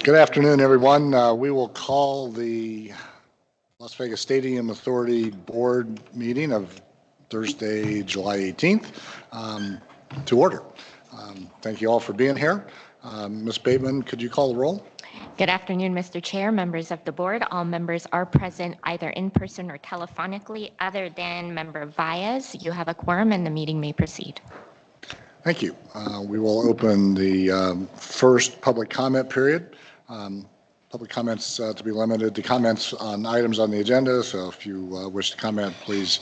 Good afternoon, everyone. We will call the Las Vegas Stadium Authority Board meeting of Thursday, July 18th to order. Thank you all for being here. Ms. Bateman, could you call the roll? Good afternoon, Mr. Chair, members of the board. All members are present either in person or telephonically. Other than member Vias, you have a quorum and the meeting may proceed. Thank you. We will open the first public comment period. Public comments to be limited to comments on items on the agenda. So if you wish to comment, please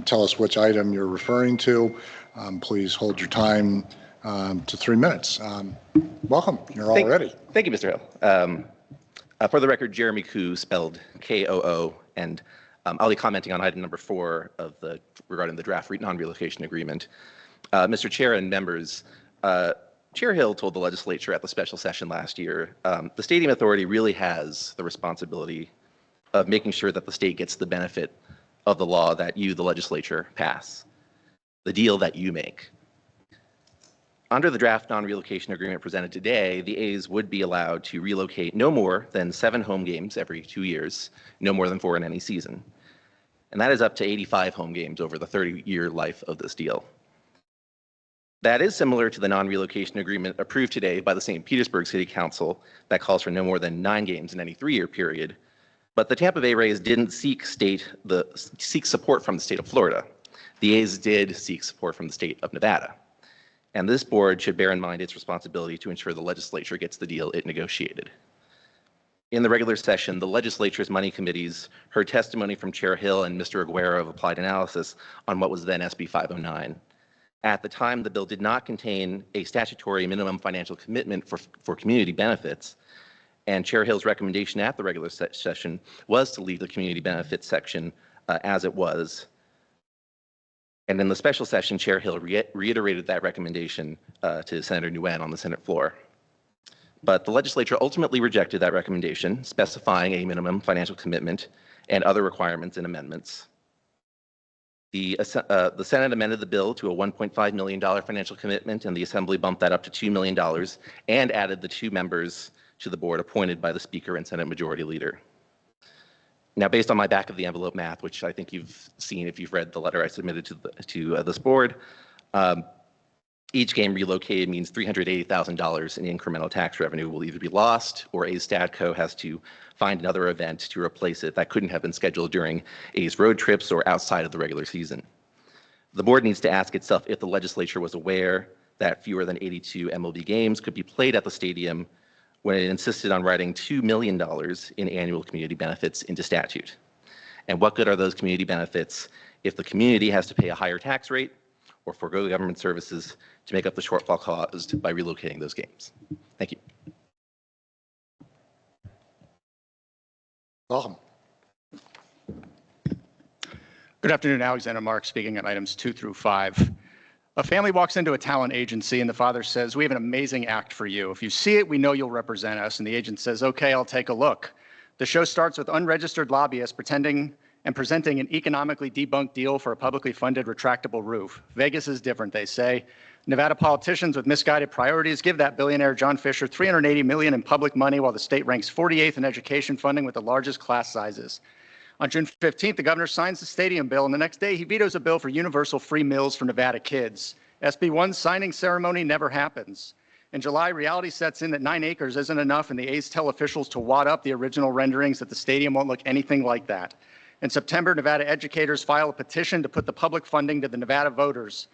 tell us which item you're referring to. Please hold your time to 3 minutes. Welcome. You're all ready. Thank you, Mr. Hill. For the record, Jeremy Koo, spelled K-O-O, and I'll be commenting on item number 4 regarding the draft non-relocation agreement. Mr. Chair and members, Chair Hill told the legislature at the special session last year, the Stadium Authority really has the responsibility of making sure that the state gets the benefit of the law that you, the legislature, pass, the deal that you make. Under the draft non-relocation agreement presented today, the A's would be allowed to relocate no more than 7 home games every 2 years, no more than 4 in any season. And that is up to 85 home games over the 30-year life of this deal. That is similar to the non-relocation agreement approved today by the St. Petersburg City Council that calls for no more than 9 games in any 3-year period. But the Tampa Bay Rays didn't seek support from the state of Florida. The A's did seek support from the state of Nevada. And this board should bear in mind its responsibility to ensure the legislature gets the deal it negotiated. In the regular session, the legislature's money committees heard testimony from Chair Hill and Mr. Aguero of Applied Analysis on what was then SB 509. At the time, the bill did not contain a statutory minimum financial commitment for community benefits, and Chair Hill's recommendation at the regular session was to leave the community benefits section as it was. And in the special session, Chair Hill reiterated that recommendation to Senator Nguyen on the Senate floor. But the legislature ultimately rejected that recommendation, specifying a minimum financial commitment and other requirements and amendments. The Senate amended the bill to a $1.5 million financial commitment, and the Assembly bumped that up to $2 million and added the 2 members to the board appointed by the Speaker and Senate Majority Leader. Now, based on my back of the envelope math, which I think you've seen if you've read the letter I submitted to this board, each game relocated means $380,000 in incremental tax revenue will either be lost or A's Stadco has to find another event to replace it that couldn't have been scheduled during A's road trips or outside of the regular season. The board needs to ask itself if the legislature was aware that fewer than 82 MLB games could be played at the stadium when it insisted on writing $2 million in annual community benefits into statute. And what good are those community benefits if the community has to pay a higher tax rate or forego government services to make up the shortfall caused by relocating those games? Thank you. Welcome. Good afternoon, Alexander Mark speaking on items 2 through 5. A family walks into a talent agency and the father says, "We have an amazing act for you. If you see it, we know you'll represent us." And the agent says, "Okay, I'll take a look." The show starts with unregistered lobbyists presenting an economically debunked deal for a publicly funded retractable roof. Vegas is different, they say. Nevada politicians with misguided priorities give that billionaire John Fisher $380 million in public money while the state ranks 48th in education funding with the largest class sizes. On June 15th, the governor signs the stadium bill, and the next day he vetoes a bill for universal free meals for Nevada kids. SB 1's signing ceremony never happens. In July, reality sets in that 9 acres isn't enough, and the A's tell officials to wad up the original renderings that the stadium won't look anything like that. In September, Nevada educators file a petition to put the public funding to the Nevada voters.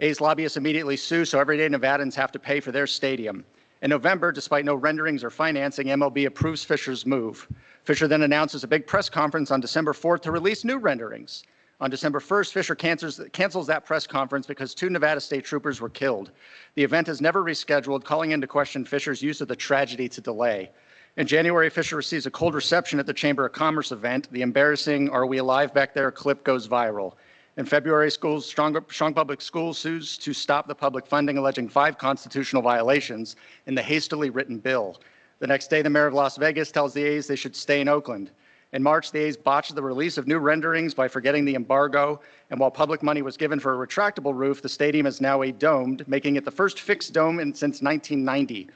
A's lobbyists immediately sue, so everyday Nevadans have to pay for their stadium. In November, despite no renderings or financing, MLB approves Fisher's move. Fisher then announces a big press conference on December 4th to release new renderings. On December 1st, Fisher cancels that press conference because 2 Nevada state troopers were killed. The event is never rescheduled, calling into question Fisher's use of the tragedy to delay. In January, Fisher receives a cold reception at the Chamber of Commerce event. The embarrassing "Are we alive back there" clip goes viral. In February, Strong Public Schools sues to stop the public funding, alleging 5 constitutional violations in the hastily written bill. The next day, the mayor of Las Vegas tells the A's they should stay in Oakland. In March, the A's botched the release of new renderings by forgetting the embargo, and while public money was given for a retractable roof, the stadium is now a domed, making it the first fixed dome since 1990.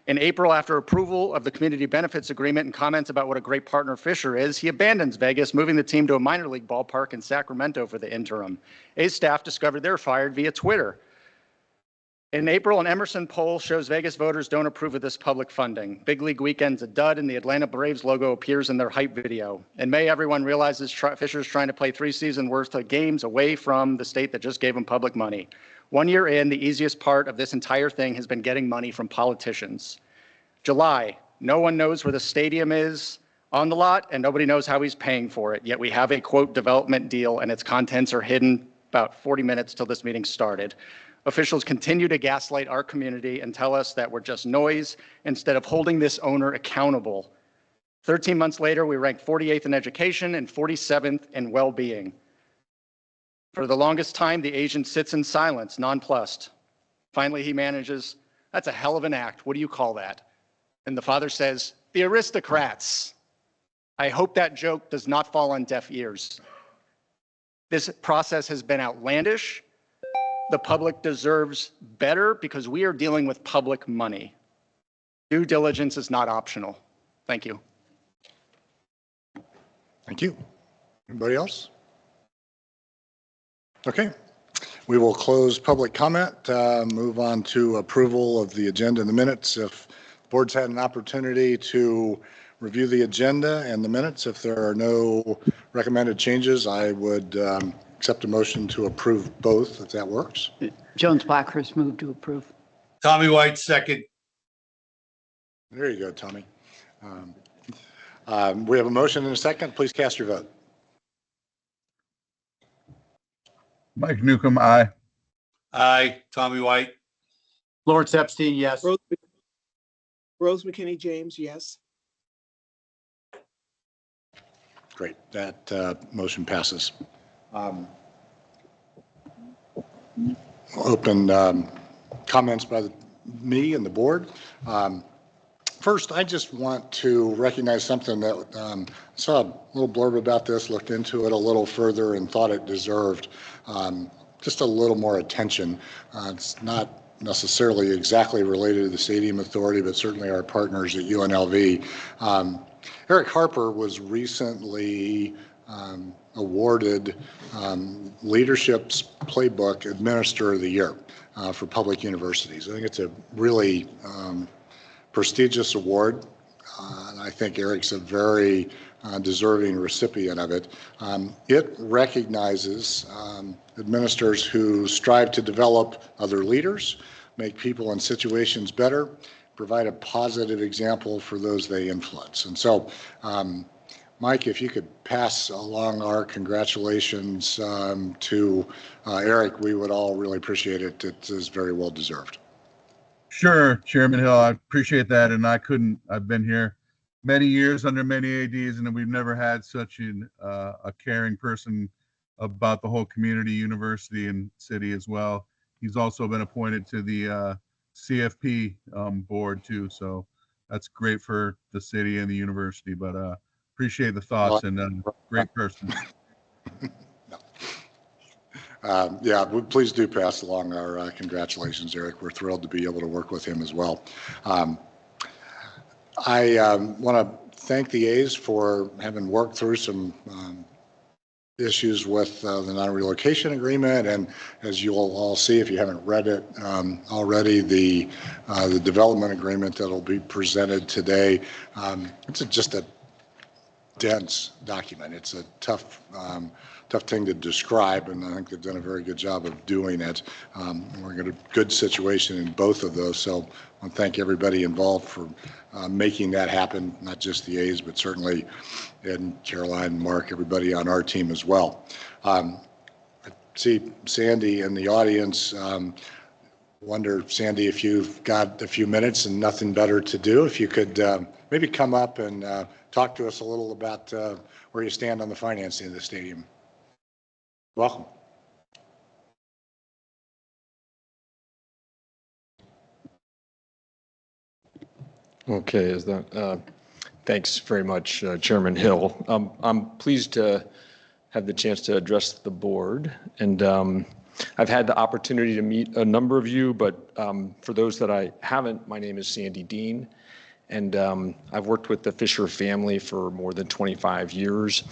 In April, after approval of the community benefits agreement and comments about what a great partner Fisher is, he abandons Vegas, moving the team to a minor league ballpark in Sacramento for the interim. A's staff discovered they're fired via Twitter. In April, an Emerson poll shows Vegas voters don't approve of this public funding. Big League Weekend's a dud, and the Atlanta Braves logo appears in their hype video. In May, everyone realizes Fisher's trying to play 3 seasons worth of games away from the state that just gave him public money. 1 year in, the easiest part of this entire thing has been getting money from politicians. July, no one knows where the stadium is on the lot, and nobody knows how he's paying for it. Yet we have a, quote, development deal, and its contents are hidden about 40 minutes till this meeting started. Officials continue to gaslight our community and tell us that we're just noise instead of holding this owner accountable. 13 months later, we ranked 48th in education and 47th in well-being. For the longest time, the agent sits in silence, nonplussed. Finally, he manages, "That's a hell of an act. What do you call that?" And the father says, "The aristocrats." I hope that joke does not fall on deaf ears. This process has been outlandish. The public deserves better because we are dealing with public money. Due diligence is not optional. Thank you. Thank you. Anybody else? Okay. We will close public comment, move on to approval of the agenda and the minutes. If the board's had an opportunity to review the agenda and the minutes, if there are no recommended changes, I would accept a motion to approve both, if that works. Jones Blackhurst moved to approve. Tommy White, second. There you go, Tommy. We have a motion and a second. Please cast your vote. Mike Newcomb, aye. Aye. Tommy White. Lawrence Epstein, yes. Rose McKinney James, yes. Great. That motion passes. Open comments by me and the board. First, I just want to recognize something that I saw a little blurb about this, looked into it a little further, and thought it deserved just a little more attention. It's not necessarily exactly related to the Stadium Authority, but certainly our partners at UNLV. Eric Harper was recently awarded Leadership's Playbook Administrator of the Year for public universities. I think it's a really prestigious award, and I think Eric's a very deserving recipient of it. It recognizes administrators who strive to develop other leaders, make people in situations better, provide a positive example for those they influence. And so, Mike, if you could pass along our congratulations to Eric, we would all really appreciate it. It is very well deserved. Sure, Chairman Hill, I appreciate that. And I've been here many years under many ADs, and we've never had such a caring person about the whole community, university, and city as well. He's also been appointed to the CFP board too, so that's great for the city and the university. But appreciate the thoughts, and great person. Yeah, please do pass along our congratulations, Eric. We're thrilled to be able to work with him as well. I want to thank the A's for having worked through some issues with the non-relocation agreement, and as you'll all see if you haven't read it already, the development agreement that will be presented today. It's just a dense document. It's a tough thing to describe, and I think they've done a very good job of doing it. We're in a good situation in both of those, so I want to thank everybody involved for making that happen, not just the A's, but certainly Ed and Caroline and Mark, everybody on our team as well. I see Sandy in the audience. Wonder, Sandy, if you've got a few minutes and nothing better to do, if you could maybe come up and talk to us a little about where you stand on the financing of the stadium. Welcome. Okay, is that Thanks very much, Chairman Hill. I'm pleased to have the chance to address the board. And I've had the opportunity to meet a number of you, but for those that I haven't, my name is Sandy Dean. And I've worked with the Fisher family for more than 25 years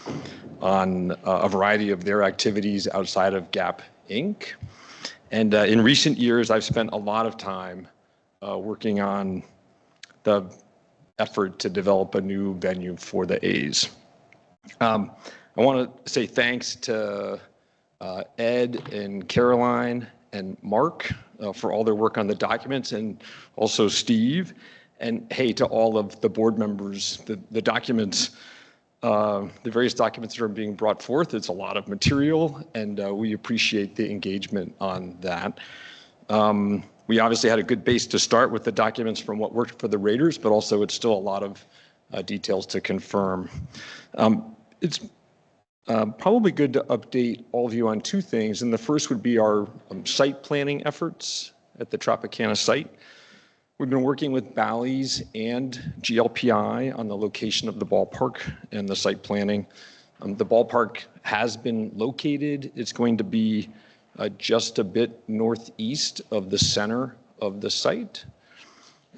on a variety of their activities outside of Gap Inc. And in recent years, I've spent a lot of time working on the effort to develop a new venue for the A's. I want to say thanks to Ed and Caroline and Mark for all their work on the documents, and also Steve. And hey, to all of the board members, the documents, the various documents that are being brought forth, it's a lot of material, and we appreciate the engagement on that. We obviously had a good base to start with the documents from what worked for the Raiders, but also it's still a lot of details to confirm. It's probably good to update all of you on two things, and the first would be our site planning efforts at the Tropicana site. We've been working with Bally's and GLPI on the location of the ballpark and the site planning. The ballpark has been located. It's going to be just a bit northeast of the center of the site.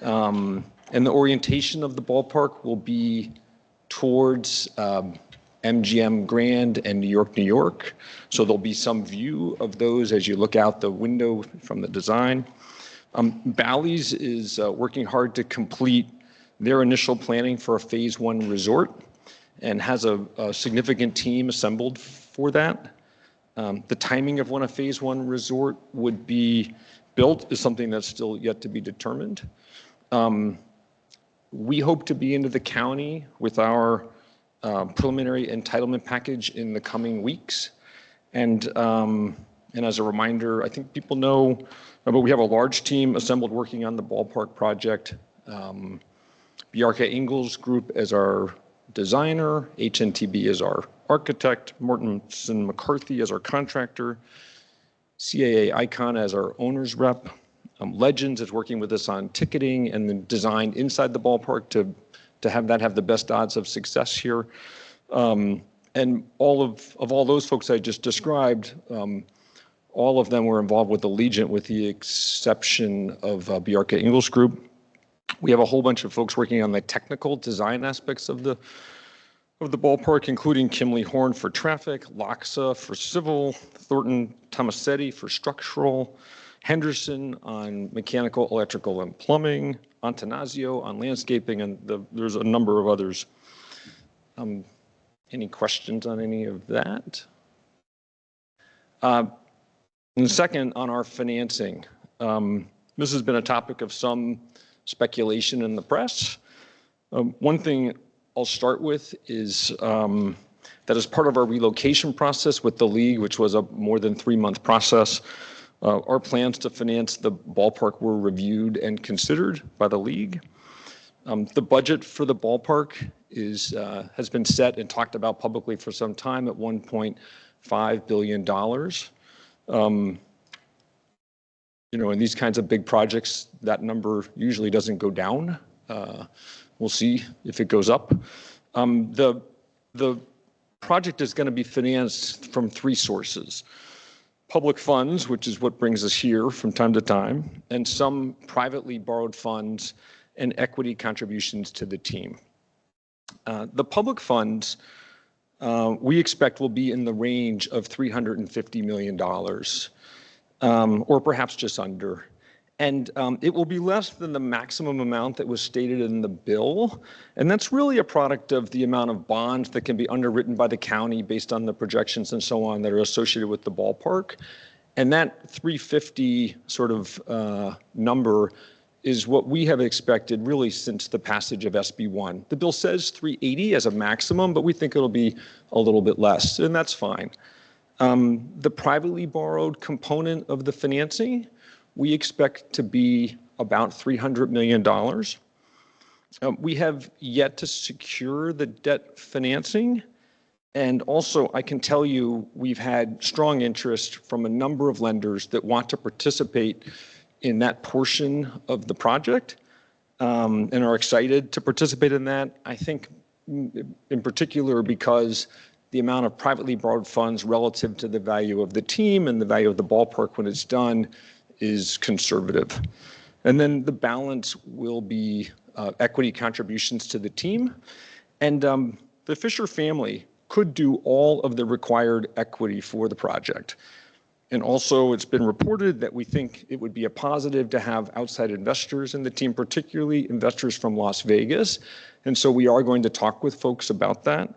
And the orientation of the ballpark will be towards MGM Grand and New York, New York. So there'll be some view of those as you look out the window from the design. Bally's is working hard to complete their initial planning for a phase 1 resort and has a significant team assembled for that. The timing of when a phase 1 resort would be built is something that's still yet to be determined. We hope to be into the county with our preliminary entitlement package in the coming weeks. And as a reminder, I think people know, but we have a large team assembled working on the ballpark project. Bjarke Ingels Group as our designer, HNTB as our architect, Mortensen McCarthy as our contractor, CAA Icon as our owner's rep. Legends is working with us on ticketing and the design inside the ballpark to have that have the best odds of success here. And all of those folks I just described, all of them were involved with Allegiant with the exception of Bjarke Ingels Group. We have a whole bunch of folks working on the technical design aspects of the ballpark, including Kimley Horn for traffic, Loxa for civil, Thornton Tomasetti for structural, Henderson on mechanical, electrical, and plumbing, Antanasio on landscaping, and there's a number of others. Any questions on any of that? And second, on our financing. This has been a topic of some speculation in the press. One thing I'll start with is that as part of our relocation process with the league, which was a more than 3-month process, our plans to finance the ballpark were reviewed and considered by the league. The budget for the ballpark has been set and talked about publicly for some time at $1.5 billion. You know, in these kinds of big projects, that number usually doesn't go down. We'll see if it goes up. The project is going to be financed from 3 sources. Public funds, which is what brings us here from time to time, and some privately borrowed funds and equity contributions to the team. The public funds we expect will be in the range of $350 million, or perhaps just under. And it will be less than the maximum amount that was stated in the bill. And that's really a product of the amount of bonds that can be underwritten by the county based on the projections and so on that are associated with the ballpark. And that 350 sort of number is what we have expected really since the passage of SB1. The bill says 380 as a maximum, but we think it'll be a little bit less, and that's fine. The privately borrowed component of the financing, we expect to be about $300 million. We have yet to secure the debt financing. And also, I can tell you, we've had strong interest from a number of lenders that want to participate in that portion of the project. and are excited to participate in that. I think in particular because the amount of privately borrowed funds relative to the value of the team and the value of the ballpark when it's done is conservative. And then the balance will be equity contributions to the team. And the Fisher family could do all of the required equity for the project. And also, it's been reported that we think it would be a positive to have outside investors in the team, particularly investors from Las Vegas. And so we are going to talk with folks about that.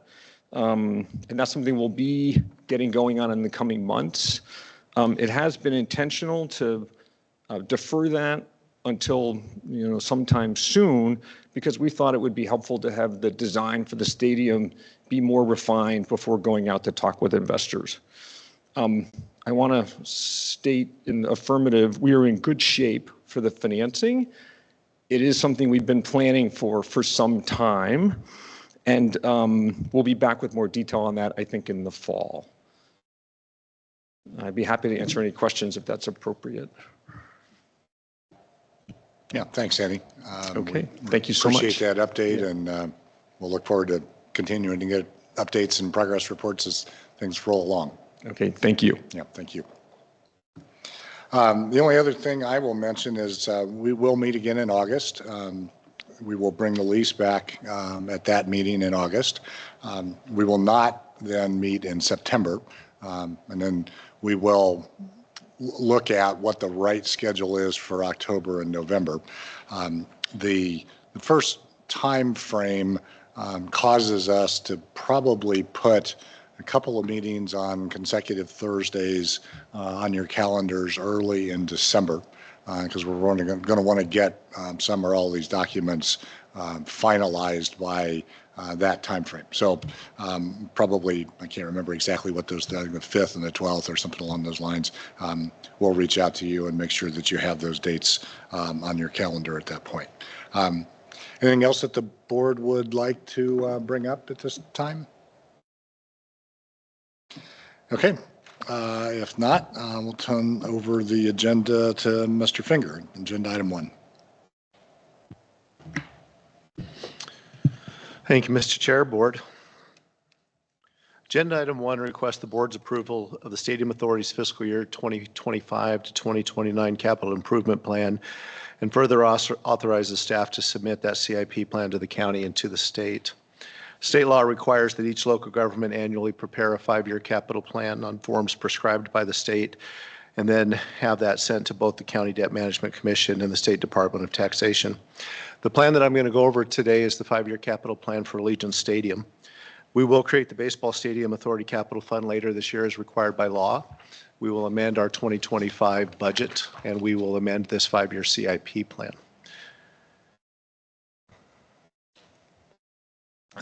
And that's something we'll be getting going on in the coming months. It has been intentional to defer that until sometime soon, because we thought it would be helpful to have the design for the stadium be more refined before going out to talk with investors. I want to state in the affirmative, we are in good shape for the financing. It is something we've been planning for some time, and we'll be back with more detail on that, I think, in the fall. I'd be happy to answer any questions if that's appropriate. Yeah, thanks, Andy. Okay, thank you so much. Appreciate that update, and we'll look forward to continuing to get updates and progress reports as things roll along. Okay, thank you. Yeah, thank you. The only other thing I will mention is we will meet again in August. We will bring the lease back at that meeting in August. We will not then meet in September, and then we will look at what the right schedule is for October and November. The first time frame causes us to probably put a couple of meetings on consecutive Thursdays on your calendars early in December, because we're going to want to get some or all these documents finalized by that time frame. So probably, I can't remember exactly what those, the 5th and the 12th or something along those lines. We'll reach out to you and make sure that you have those dates on your calendar at that point. Anything else that the board would like to bring up at this time? Okay. If not, we'll turn over the agenda to Mr. Finger, agenda item 1. Thank you, Mr. Chair, Board. Agenda item 1 requests the board's approval of the Stadium Authority's fiscal year 2025 to 2029 capital improvement plan, and further authorizes staff to submit that CIP plan to the county and to the state. State law requires that each local government annually prepare a 5-year capital plan on forms prescribed by the state, and then have that sent to both the County Debt Management Commission and the State Department of Taxation. The plan that I'm going to go over today is the 5-year capital plan for Allegiant Stadium. We will create the Baseball Stadium Authority Capital Fund later this year as required by law. We will amend our 2025 budget, and we will amend this 5-year CIP plan.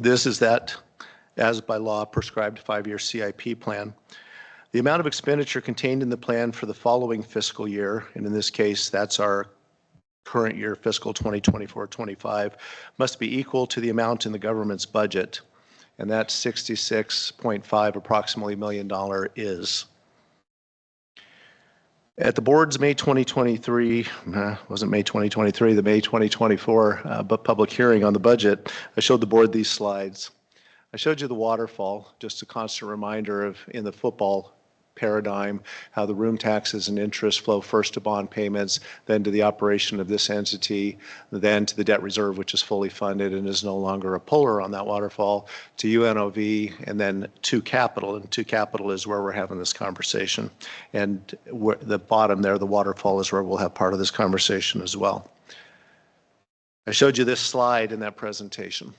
This is that, as by law, prescribed 5-year CIP plan. The amount of expenditure contained in the plan for the following fiscal year, and in this case, that's our current year, fiscal 2024-25, must be equal to the amount in the government's budget, and that 66.5 approximately $1 million is. At the board's May 2023, wasn't May 2023, the May 2024 but public hearing on the budget, I showed the board these slides. I showed you the waterfall, just a constant reminder of, in the football paradigm, how the room taxes and interest flow first to bond payments, then to the operation of this entity, then to the debt reserve, which is fully funded and is no longer a puller on that waterfall, to UNOV, and then to capital. And to capital is where we're having this conversation. And the bottom there, the waterfall, is where we'll have part of this conversation as well. I showed you this slide in that presentation.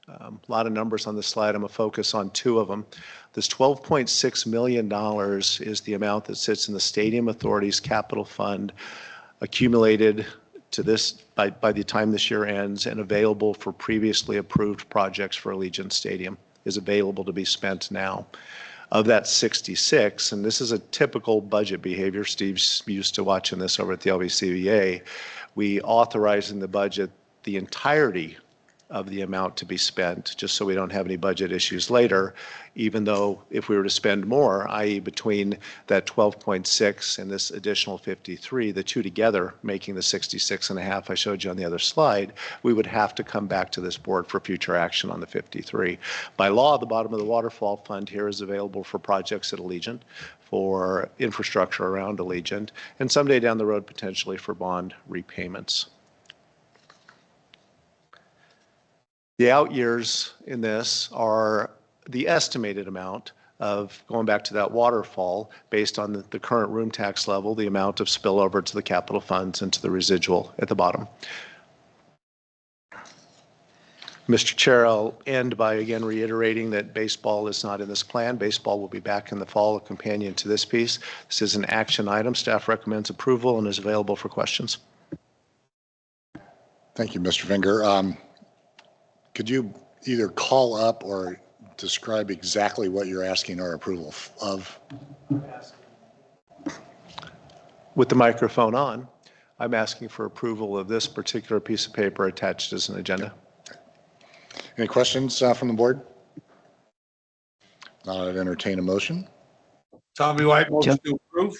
A lot of numbers on this slide. I'm going to focus on 2 of them. This $12.6 million is the amount that sits in the Stadium Authority's capital fund, accumulated to this by the time this year ends, and available for previously approved projects for Allegiant Stadium, is available to be spent now. Of that 66, and this is a typical budget behavior, Steve's used to watching this over at the LVCVA, we authorize in the budget the entirety of the amount to be spent, just so we don't have any budget issues later, even though if we were to spend more, i.e. between that 12.6 and this additional 53, the two together making the 66.5 I showed you on the other slide, we would have to come back to this board for future action on the 53. By law, the bottom of the waterfall fund here is available for projects at Allegiant, for infrastructure around Allegiant, and someday down the road potentially for bond repayments. The out years in this are the estimated amount of, going back to that waterfall, based on the current room tax level, the amount of spillover to the capital funds and to the residual at the bottom. Mr. Chair, I'll end by again reiterating that baseball is not in this plan. Baseball will be back in the fall, a companion to this piece. This is an action item. Staff recommends approval and is available for questions. Thank you, Mr. Finger. Could you either call up or describe exactly what you're asking our approval of? With the microphone on, I'm asking for approval of this particular piece of paper attached as an agenda. Any questions from the board? I'd entertain a motion. Tommy White moves to approve.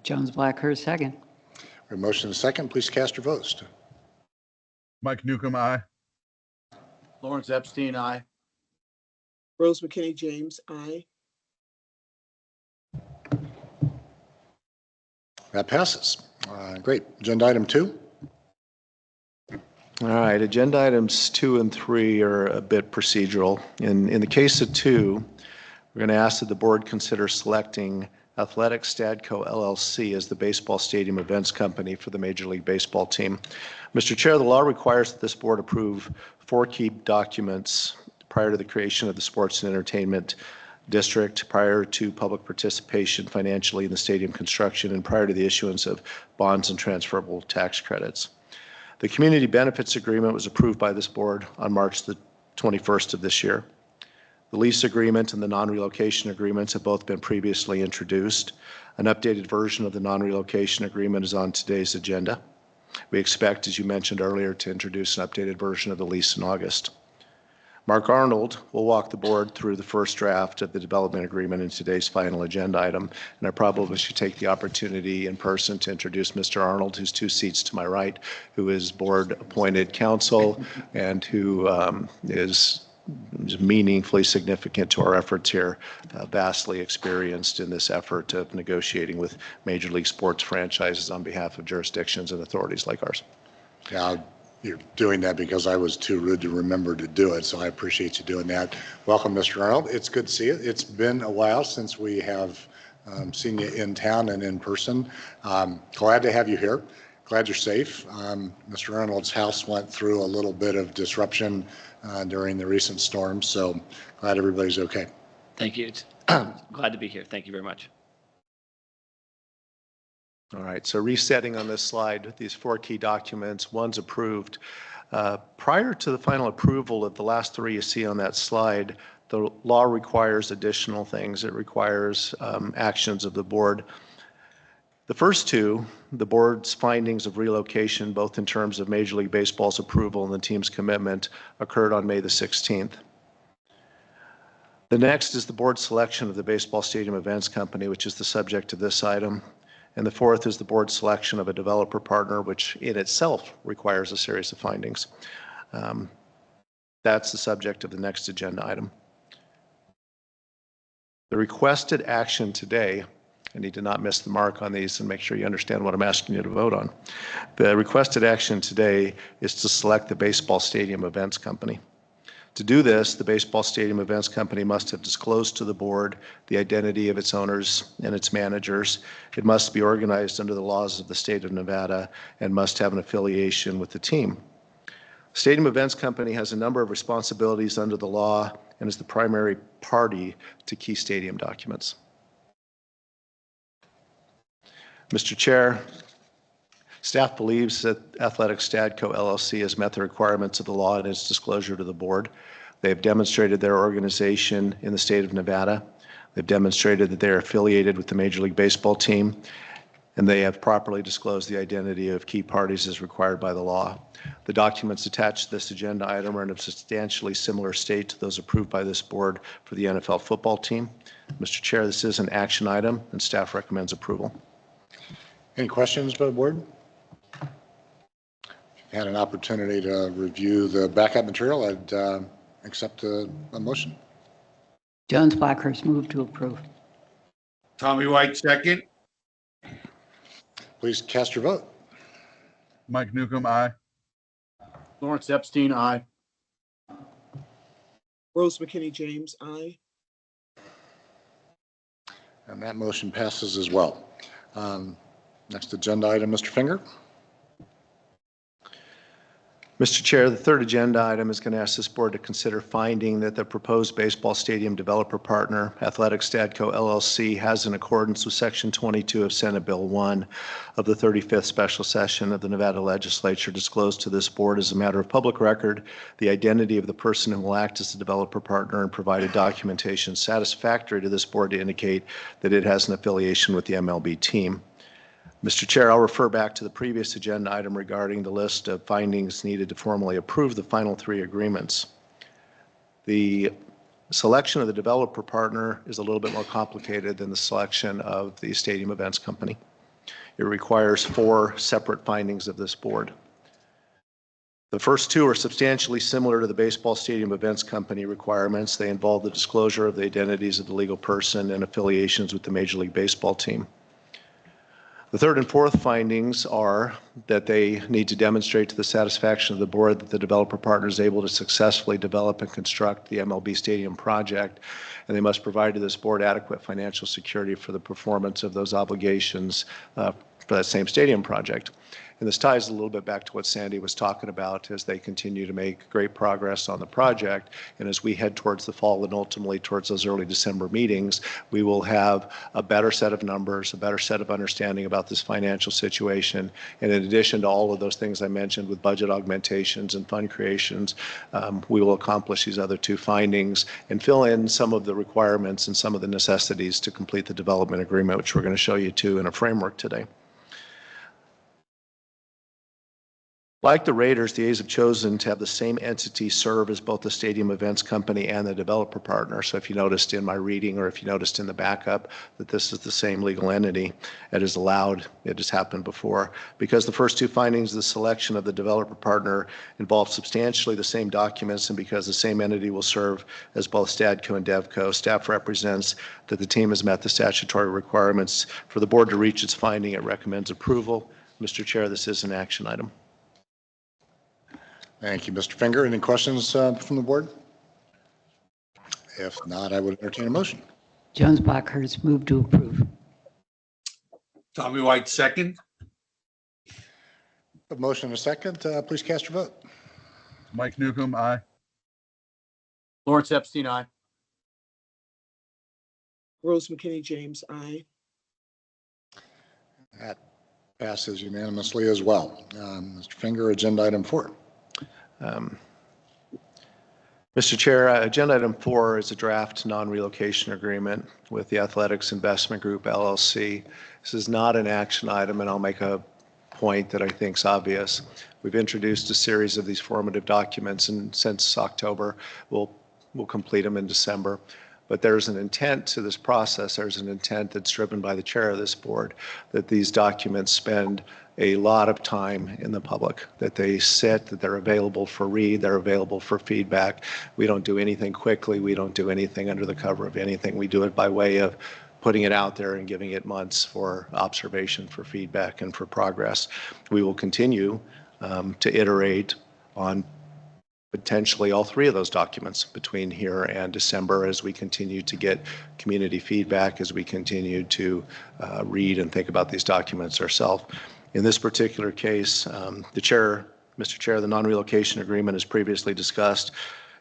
Jones Blackhurst, second. A motion and a second. Please cast your votes. Mike Newcomb, aye. Lawrence Epstein, aye. Rose McKinney James, aye. That passes. Great. Agenda item 2. All right, agenda items 2 and 3 are a bit procedural. In the case of 2, we're going to ask that the board consider selecting Athletic Stadco LLC as the baseball stadium events company for the Major League Baseball team. Mr. Chair, the law requires that this board approve 4 key documents prior to the creation of the sports and entertainment district, prior to public participation financially in the stadium construction, and prior to the issuance of bonds and transferable tax credits. The community benefits agreement was approved by this board on March the 21st of this year. The lease agreement and the non-relocation agreements have both been previously introduced. An updated version of the non-relocation agreement is on today's agenda. We expect, as you mentioned earlier, to introduce an updated version of the lease in August. Mark Arnold will walk the board through the first draft of the development agreement in today's final agenda item, and I probably should take the opportunity in person to introduce Mr. Arnold, who's 2 seats to my right, who is board-appointed counsel and who is meaningfully significant to our efforts here, vastly experienced in this effort of negotiating with Major League sports franchises on behalf of jurisdictions and authorities like ours. Yeah, you're doing that because I was too rude to remember to do it, so I appreciate you doing that. Welcome, Mr. Arnold. It's good to see you. It's been a while since we have seen you in town and in person. Glad to have you here. Glad you're safe. Mr. Arnold's house went through a little bit of disruption during the recent storms, so glad everybody's okay. Thank you. Glad to be here. Thank you very much. All right, so resetting on this slide, these 4 key documents, one's approved. Prior to the final approval of the last 3 you see on that slide, the law requires additional things. It requires actions of the board. The first 2, the board's findings of relocation, both in terms of Major League Baseball's approval and the team's commitment, occurred on May the 16th. The next is the board's selection of the baseball stadium events company, which is the subject of this item. And the 4th is the board's selection of a developer partner, which in itself requires a series of findings. That's the subject of the next agenda item. The requested action today, I need to not miss the mark on these and make sure you understand what I'm asking you to vote on. The requested action today is to select the baseball stadium events company. To do this, the baseball stadium events company must have disclosed to the board the identity of its owners and its managers. It must be organized under the laws of the state of Nevada and must have an affiliation with the team. Stadium events company has a number of responsibilities under the law and is the primary party to key stadium documents. Mr. Chair, staff believes that Athletic Stadco LLC has met the requirements of the law in its disclosure to the board. They have demonstrated their organization in the state of Nevada. They've demonstrated that they are affiliated with the Major League Baseball team. and they have properly disclosed the identity of key parties as required by the law. The documents attached to this agenda item are in a substantially similar state to those approved by this board for the NFL football team. Mr. Chair, this is an action item, and staff recommends approval. Any questions by the board? Had an opportunity to review the backup material. I'd accept a motion. Jones Blackhurst move to approve. Tommy White, second. Please cast your vote. Mike Newcomb, aye. Lawrence Epstein, aye. Rose McKinney James, aye. And that motion passes as well. Next agenda item, Mr. Finger. Mr. Chair, the third agenda item is going to ask this board to consider finding that the proposed baseball stadium developer partner, Athletic Stadco LLC, has, in accordance with Section 22 of Senate Bill 1 of the 35th Special Session of the Nevada Legislature, disclosed to this board as a matter of public record the identity of the person who will act as the developer partner and provided documentation satisfactory to this board to indicate that it has an affiliation with the MLB team. Mr. Chair, I'll refer back to the previous agenda item regarding the list of findings needed to formally approve the final three agreements. The selection of the developer partner is a little bit more complicated than the selection of the stadium events company. It requires 4 separate findings of this board. The first 2 are substantially similar to the baseball stadium events company requirements. They involve the disclosure of the identities of the legal person and affiliations with the Major League Baseball team. The third and fourth findings are that they need to demonstrate to the satisfaction of the board that the developer partner is able to successfully develop and construct the MLB stadium project, and they must provide to this board adequate financial security for the performance of those obligations for that same stadium project. And this ties a little bit back to what Sandy was talking about as they continue to make great progress on the project. And as we head towards the fall and ultimately towards those early December meetings, we will have a better set of numbers, a better set of understanding about this financial situation. And in addition to all of those things I mentioned with budget augmentations and fund creations, we will accomplish these other 2 findings and fill in some of the requirements and some of the necessities to complete the development agreement, which we're going to show you to in a framework today. Like the Raiders, the A's have chosen to have the same entity serve as both the stadium events company and the developer partner. So if you noticed in my reading or if you noticed in the backup that this is the same legal entity, it is allowed, it has happened before. Because the first 2 findings, the selection of the developer partner involve substantially the same documents, and because the same entity will serve as both Stadco and DevCo, staff represents that the team has met the statutory requirements. For the board to reach its finding, it recommends approval. Mr. Chair, this is an action item. Thank you, Mr. Finger. Any questions from the board? If not, I would entertain a motion. Jones Blackhurst move to approve. Tommy White, second. A motion and a second. Please cast your vote. Mike Newcomb, aye. Lawrence Epstein, aye. Rose McKinney James, aye. That passes unanimously as well. Mr. Finger, agenda item 4. Mr. Chair, agenda item 4 is a draft non-relocation agreement with the Athletics Investment Group LLC. This is not an action item, and I'll make a point that I think is obvious. We've introduced a series of these formative documents, and since October, we'll complete them in December. But there's an intent to this process. There's an intent that's driven by the chair of this board that these documents spend a lot of time in the public, that they sit, that they're available for read, they're available for feedback. We don't do anything quickly. We don't do anything under the cover of anything. We do it by way of putting it out there and giving it months for observation, for feedback, and for progress. We will continue to iterate on potentially all 3 of those documents between here and December as we continue to get community feedback, as we continue to read and think about these documents ourselves. In this particular case, Mr. Chair, the non-relocation agreement, as previously discussed,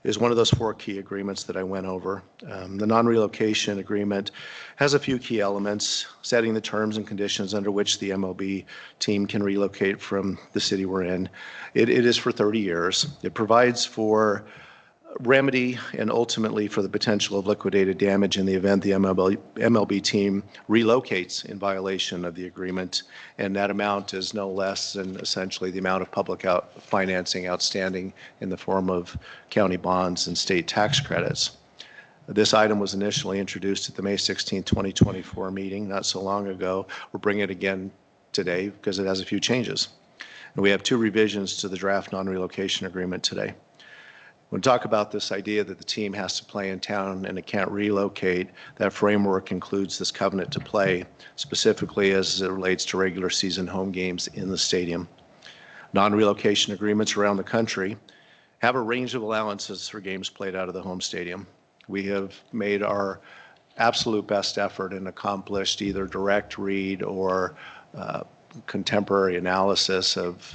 is one of those 4 key agreements that I went over. The non-relocation agreement has a few key elements, setting the terms and conditions under which the MLB team can relocate from the city we're in. It is for 30 years. It provides for remedy and ultimately for the potential of liquidated damage in the event the MLB team relocates in violation of the agreement. And that amount is no less than essentially the amount of public financing outstanding in the form of county bonds and state tax credits. This item was initially introduced at the May 16, 2024 meeting not so long ago. We're bringing it again today because it has a few changes. And we have two revisions to the draft non-relocation agreement today. When we talk about this idea that the team has to play in town and it can't relocate, that framework includes this covenant to play, specifically as it relates to regular season home games in the stadium. Non-relocation agreements around the country have a range of allowances for games played out of the home stadium. We have made our absolute best effort and accomplished either direct read or contemporary analysis of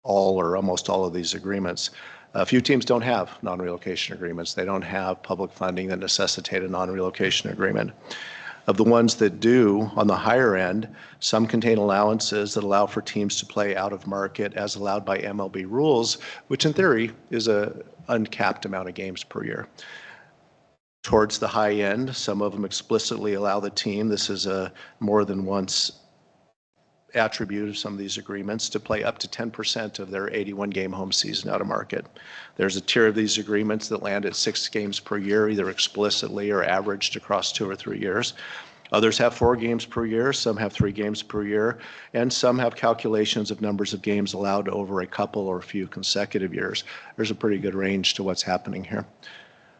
all or almost all of these agreements. A few teams don't have non-relocation agreements. They don't have public funding that necessitate a non-relocation agreement. Of the ones that do, on the higher end, some contain allowances that allow for teams to play out of market as allowed by MLB rules, which in theory is an uncapped amount of games per year. Towards the high end, some of them explicitly allow the team, this is a more than once attribute of some of these agreements, to play up to 10% of their 81-game home season out of market. There's a tier of these agreements that land at 6 games per year, either explicitly or averaged across 2 or 3 years. Others have 4 games per year, some have 3 games per year, and some have calculations of numbers of games allowed over a couple or a few consecutive years. There's a pretty good range to what's happening here.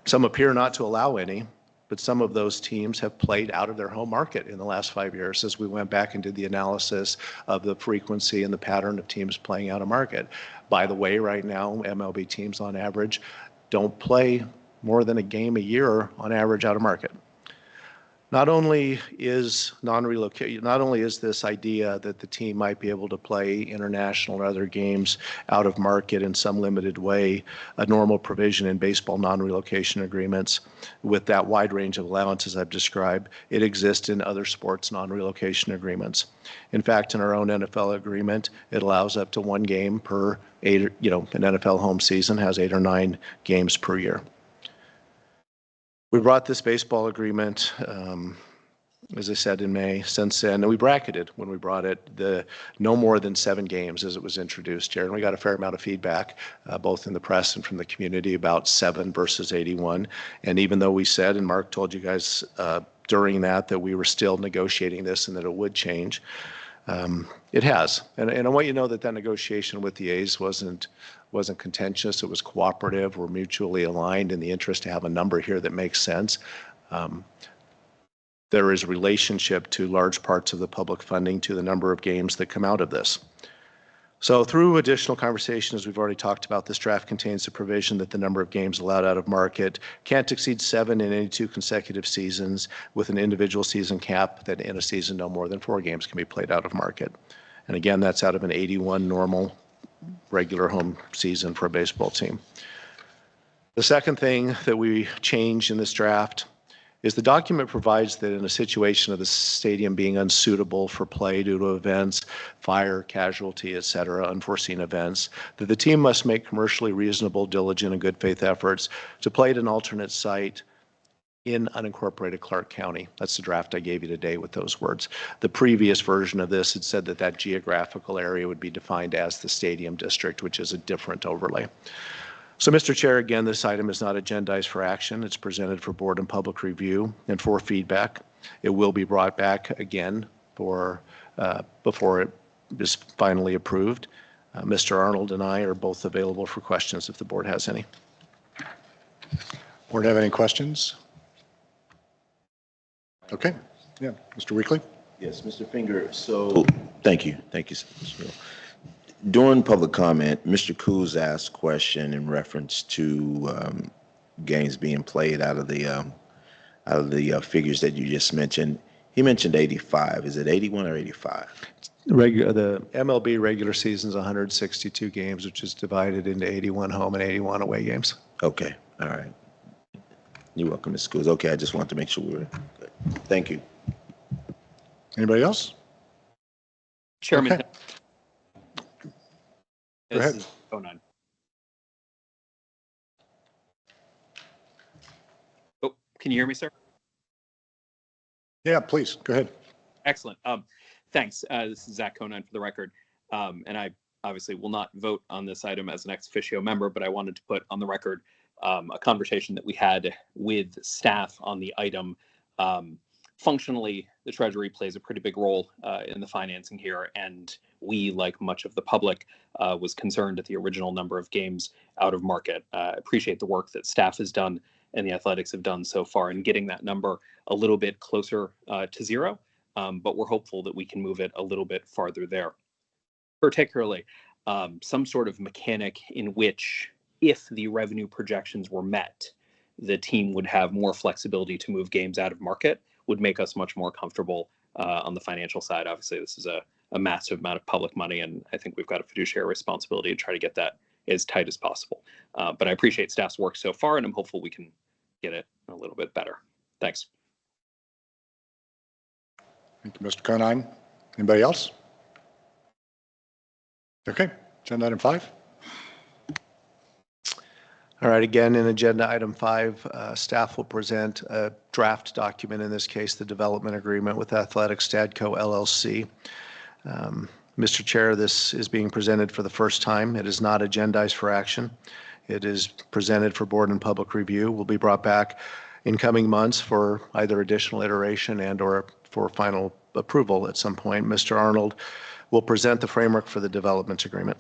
Some appear not to allow any, but some of those teams have played out of their home market in the last 5 years as we went back and did the analysis of the frequency and the pattern of teams playing out of market. By the way, right now, MLB teams on average don't play more than a game a year on average out of market. Not only is this idea that the team might be able to play international or other games out of market in some limited way a normal provision in baseball non-relocation agreements with that wide range of allowances I've described, it exists in other sports non-relocation agreements. In fact, in our own NFL agreement, it allows up to 1 game per an NFL home season has 8 or 9 games per year. We brought this baseball agreement, as I said, in May. Since then, and we bracketed when we brought it the no more than 7 games as it was introduced here. And we got a fair amount of feedback, both in the press and from the community, about 7 versus 81. And even though we said, and Mark told you guys during that we were still negotiating this and that it would change, it has. And I want you to know that negotiation with the A's wasn't contentious. It was cooperative. We're mutually aligned in the interest to have a number here that makes sense. There is a relationship to large parts of the public funding to the number of games that come out of this. So through additional conversations, we've already talked about, this draft contains a provision that the number of games allowed out of market can't exceed 7 in any 2 consecutive seasons, with an individual season cap that in a season no more than 4 games can be played out of market. And again, that's out of an 81 normal regular home season for a baseball team. The second thing that we changed in this draft is the document provides that in a situation of the stadium being unsuitable for play due to events, fire, casualty, et cetera, unforeseen events, that the team must make commercially reasonable, diligent, and good faith efforts to play at an alternate site in unincorporated Clark County. That's the draft I gave you today with those words. The previous version of this had said that geographical area would be defined as the stadium district, which is a different overlay. So, Mr. Chair, again, this item is not agendized for action. It's presented for board and public review and for feedback. It will be brought back again for before it is finally approved. Mr. Arnold and I are both available for questions if the board has any. Board have any questions? Okay. Yeah, Mr. Weekly? Yes, Mr. Finger. So, thank you. Thank you, Mr. Hill. During public comment, Mr. Coos asked a question in reference to games being played out of the figures that you just mentioned. He mentioned 85. Is it 81 or 85? The MLB regular season is 162 games, which is divided into 81 home and 81 away games. Okay. All right. You're welcome, Mr. Coos. Okay, I just wanted to make sure we were good. Thank you. Anybody else? Chairman. Okay. Go ahead. Oh, none. Can you hear me, sir? Yeah, please, go ahead. Excellent. Thanks. This is Zach Conine for the record. And I obviously will not vote on this item as an ex officio member, but I wanted to put on the record a conversation that we had with staff on the item. Functionally, the Treasury plays a pretty big role in the financing here, and we, like much of the public, was concerned at the original number of games out of market. Appreciate the work that staff has done and the athletics have done so far in getting that number a little bit closer to zero, but we're hopeful that we can move it a little bit farther there. Particularly, some sort of mechanic in which, if the revenue projections were met, the team would have more flexibility to move games out of market, would make us much more comfortable on the financial side. Obviously, this is a massive amount of public money, and I think we've got a fiduciary responsibility to try to get that as tight as possible. But I appreciate staff's work so far, and I'm hopeful we can get it a little bit better. Thanks. Thank you, Mr. Conine. Anybody else? Okay, agenda item 5. All right, again, in agenda item 5, staff will present a draft document, in this case, the development agreement with Athletic Stadco LLC. Mr. Chair, this is being presented for the first time. It is not agendized for action. It is presented for board and public review. Will be brought back in coming months for either additional iteration and or for final approval at some point. Mr. Arnold will present the framework for the development agreement.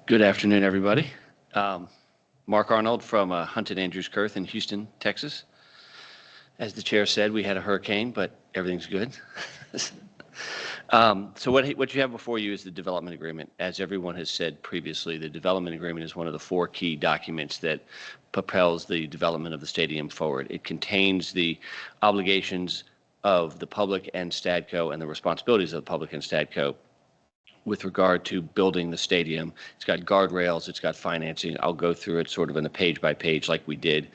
Good afternoon, everybody. Mark Arnold from Hunted Andrews Kurth in Houston, Texas. As the chair said, we had a hurricane, but everything's good. So what you have before you is the development agreement. As everyone has said previously, the development agreement is one of the 4 key documents that propels the development of the stadium forward. It contains the obligations of the public and Stadco and the responsibilities of the public and Stadco with regard to building the stadium. It's got guardrails, it's got financing. I'll go through it sort of in a page by page like we did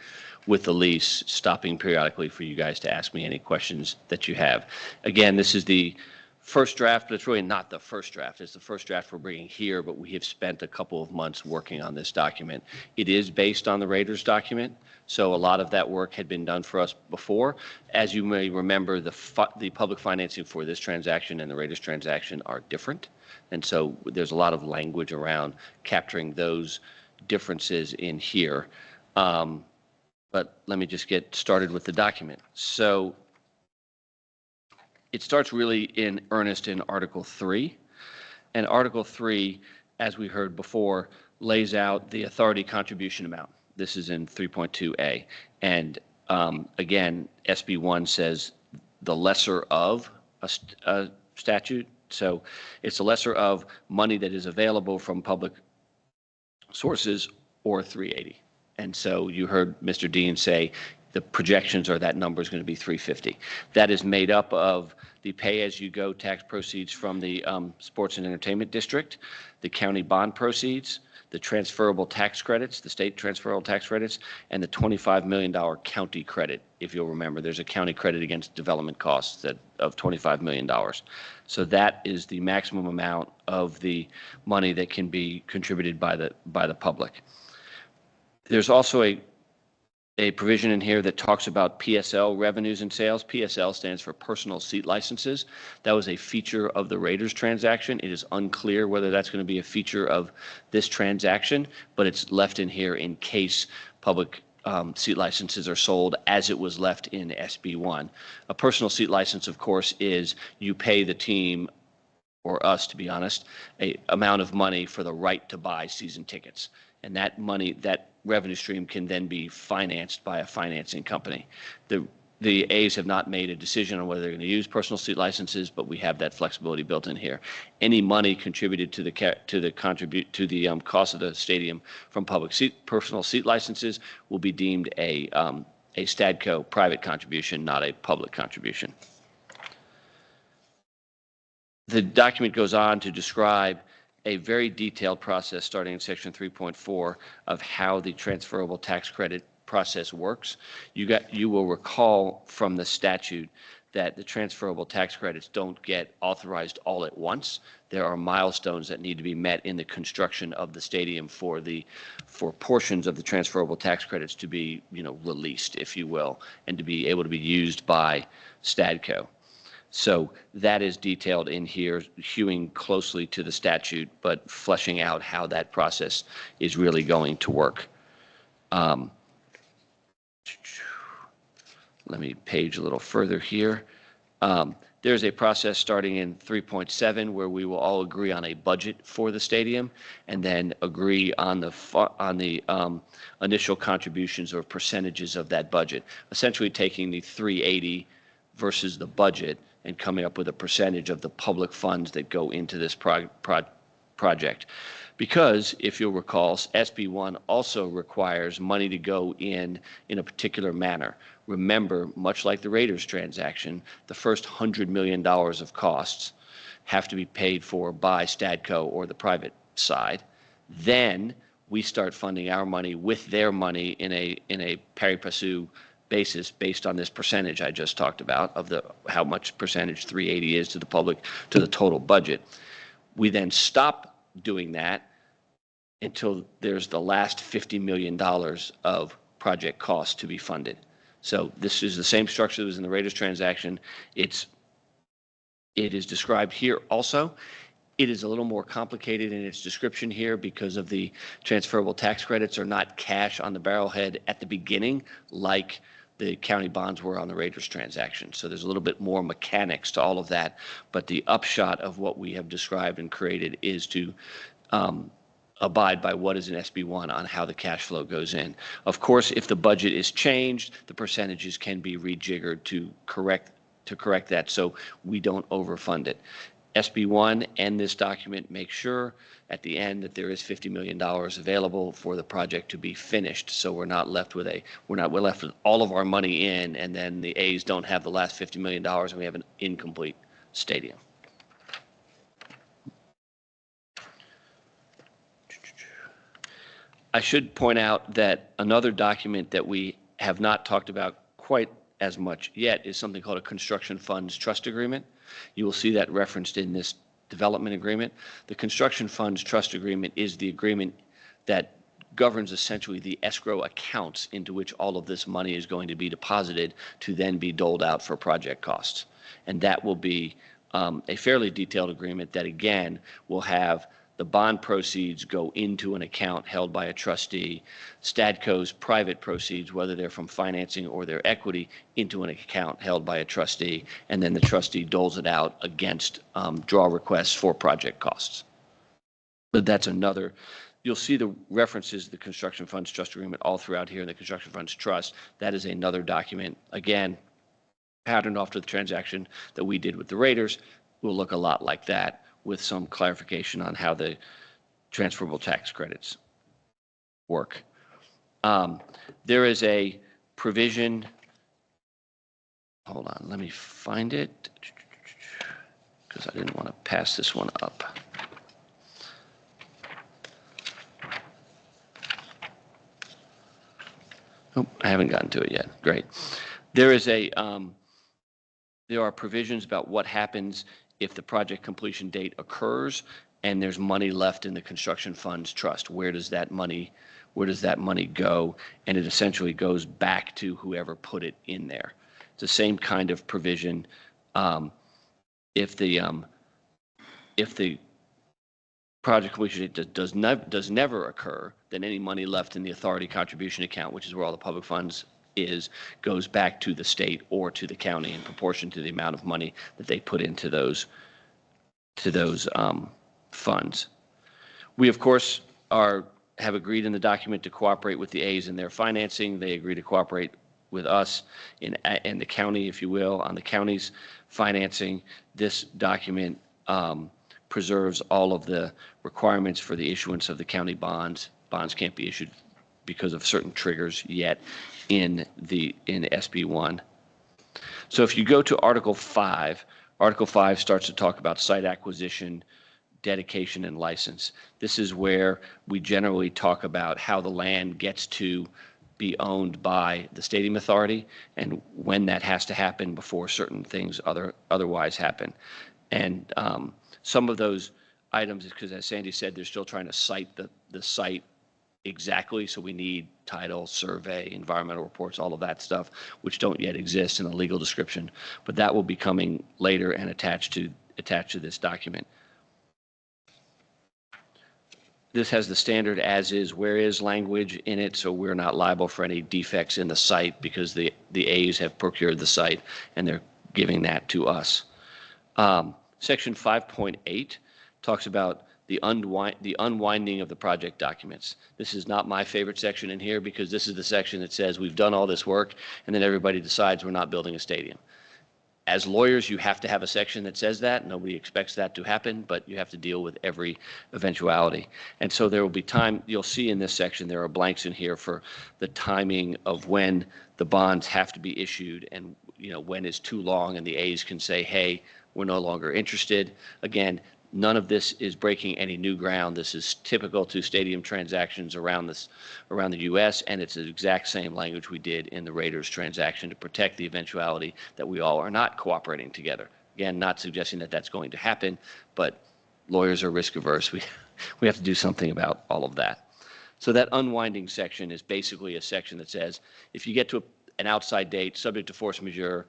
with the lease, stopping periodically for you guys to ask me any questions that you have. Again, this is the first draft, but it's really not the first draft. It's the first draft we're bringing here, but we have spent a couple of months working on this document. It is based on the Raiders document, so a lot of that work had been done for us before. As you may remember, the public financing for this transaction and the Raiders transaction are different. And so there's a lot of language around capturing those differences in here. But let me just get started with the document. So it starts really in earnest in Article 3. And Article 3, as we heard before, lays out the authority contribution amount. This is in 3.2A. And again, SB 1 says the lesser of a statute. So it's the lesser of money that is available from public sources or 380. And so you heard Mr. Dean say the projections are that number is going to be 350. That is made up of the pay-as-you-go tax proceeds from the sports and entertainment district, the county bond proceeds, the transferable tax credits, the state transferable tax credits, and the $25 million county credit. If you'll remember, there's a county credit against development costs of $25 million. So that is the maximum amount of the money that can be contributed by the public. There's also a provision in here that talks about PSL revenues and sales. PSL stands for personal seat licenses. That was a feature of the Raiders transaction. It is unclear whether that's going to be a feature of this transaction, but it's left in here in case public seat licenses are sold, as it was left in SB 1. A personal seat license, of course, is you pay the team, or us to be honest, a amount of money for the right to buy season tickets. And that money, that revenue stream can then be financed by a financing company. The A's have not made a decision on whether they're going to use personal seat licenses, but we have that flexibility built in here. Any money contributed to the cost of the stadium from personal seat licenses will be deemed a Stadco private contribution, not a public contribution. The document goes on to describe a very detailed process starting in section 3.4 of how the transferable tax credit process works. You will recall from the statute that the transferable tax credits don't get authorized all at once. There are milestones that need to be met in the construction of the stadium for portions of the transferable tax credits to be, released, if you will, and to be able to be used by Stadco. So that is detailed in here, hewing closely to the statute, but fleshing out how that process is really going to work. Let me page a little further here. There's a process starting in 3.7 where we will all agree on a budget for the stadium and then agree on the initial contributions or percentages of that budget, essentially taking the 380 versus the budget and coming up with a percentage of the public funds that go into this project. Because, if you'll recall, SB1 also requires money to go in a particular manner. Remember, much like the Raiders transaction, the first $100 million of costs have to be paid for by Stadco or the private side. Then we start funding our money with their money in a pari passu basis based on this percentage I just talked about of how much percentage 380 is to the public, to the total budget. We then stop doing that until there's the last $50 million of project costs to be funded. So this is the same structure that was in the Raiders transaction. It is described here also. It is a little more complicated in its description here because of the transferable tax credits are not cash on the barrelhead at the beginning like the county bonds were on the Raiders transaction. So there's a little bit more mechanics to all of that. But the upshot of what we have described and created is to abide by what is in SB1 on how the cash flow goes in. Of course, if the budget is changed, the percentages can be rejiggered to correct that so we don't overfund it. SB1 and this document make sure at the end that there is $50 million available for the project to be finished. So we're left with all of our money in, and then the A's don't have the last $50 million and we have an incomplete stadium. I should point out that another document that we have not talked about quite as much yet is something called a construction funds trust agreement. You will see that referenced in this development agreement. The construction funds trust agreement is the agreement that governs essentially the escrow accounts into which all of this money is going to be deposited to then be doled out for project costs. And that will be a fairly detailed agreement that, again, will have the bond proceeds go into an account held by a trustee, Stadco's private proceeds, whether they're from financing or their equity, into an account held by a trustee, and then the trustee doles it out against draw requests for project costs. But that's another, you'll see the references to the construction funds trust agreement all throughout here in the construction funds trust. That is another document, again, patterned off to the transaction that we did with the Raiders. Will look a lot like that, with some clarification on how the transferable tax credits work. There is a provision, hold on, let me find it, because I didn't want to pass this one up. Oh, I haven't gotten to it yet, great. There are provisions about what happens if the project completion date occurs and there's money left in the construction funds trust. Where does that money go? And it essentially goes back to whoever put it in there. It's the same kind of provision. If the project completion date does never occur, then any money left in the authority contribution account, which is where all the public funds goes back to the state or to the county in proportion to the amount of money that they put into those funds. We, of course, have agreed in the document to cooperate with the A's in their financing. They agree to cooperate with us in the county, if you will, on the county's financing. This document preserves all of the requirements for the issuance of the county bonds. Bonds can't be issued because of certain triggers yet in SB1. So if you go to Article 5, Article 5 starts to talk about site acquisition, dedication, and license. This is where we generally talk about how the land gets to be owned by the Stadium Authority, and when that has to happen before certain things otherwise happen. And some of those items, because as Sandy said, they're still trying to cite the site exactly, so we need title, survey, environmental reports, all of that stuff, which don't yet exist in a legal description. But that will be coming later and attached to this document. This has the standard as is, where is language in it, so we're not liable for any defects in the site because the A's have procured the site and they're giving that to us. Section 5.8 talks about the unwinding of the project documents. This is not my favorite section in here because this is the section that says we've done all this work and then everybody decides we're not building a stadium. As lawyers, you have to have a section that says that. Nobody expects that to happen, but you have to deal with every eventuality. And so there will be time, you'll see in this section, there are blanks in here for the timing of when the bonds have to be issued and, you know, when is too long and the A's can say, hey, we're no longer interested. Again, none of this is breaking any new ground. This is typical to stadium transactions around the U.S., and it's the exact same language we did in the Raiders transaction to protect the eventuality that we all are not cooperating together. Again, not suggesting that that's going to happen, but lawyers are risk averse. We have to do something about all of that. So that unwinding section is basically a section that says if you get to an outside date subject to force majeure,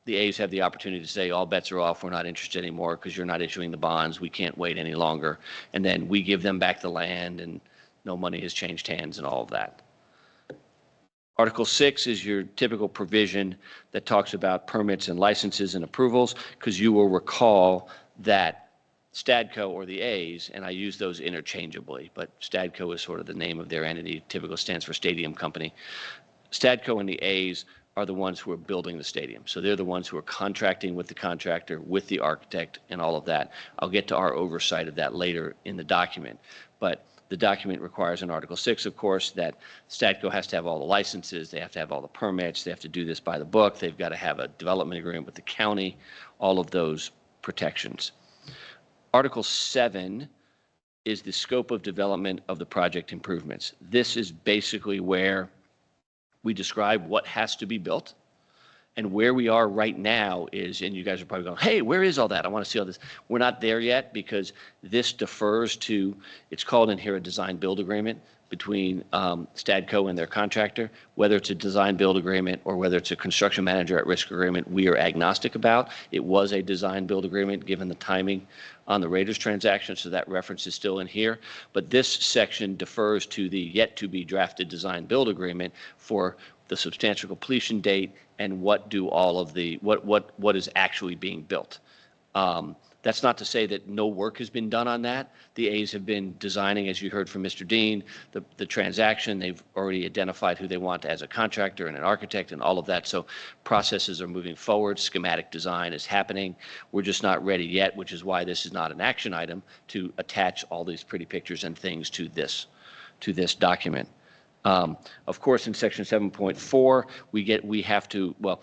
the A's have the opportunity to say, all bets are off, we're not interested anymore because you're not issuing the bonds, we can't wait any longer. And then we give them back the land and no money has changed hands and all of that. Article 6 is your typical provision that talks about permits and licenses and approvals, because you will recall that Stadco or the A's, and I use those interchangeably, but Stadco is sort of the name of their entity, typical stands for stadium company. Stadco and the A's are the ones who are building the stadium. So they're the ones who are contracting with the contractor, with the architect, and all of that. I'll get to our oversight of that later in the document. But the document requires in Article 6, of course, that Stadco has to have all the licenses, they have to have all the permits, they have to do this by the book, they've got to have a development agreement with the county, all of those protections. Article 7 is the scope of development of the project improvements. This is basically where we describe what has to be built, and where we are right now is, and you guys are probably going, hey, where is all that? I want to see all this. We're not there yet because this defers to, it's called in here a design build agreement between Stadco and their contractor. Whether it's a design build agreement or whether it's a construction manager at risk agreement, we are agnostic about. It was a design build agreement given the timing on the Raiders transaction, so that reference is still in here. But this section defers to the yet to be drafted design build agreement for the substantial completion date and what do all of the, what is actually being built. That's not to say that no work has been done on that. The A's have been designing, as you heard from Mr. Dean, the transaction. They've already identified who they want as a contractor and an architect and all of that. So processes are moving forward. Schematic design is happening. We're just not ready yet, which is why this is not an action item to attach all these pretty pictures and things to this document. Of course, in section 7.4, we have to, well,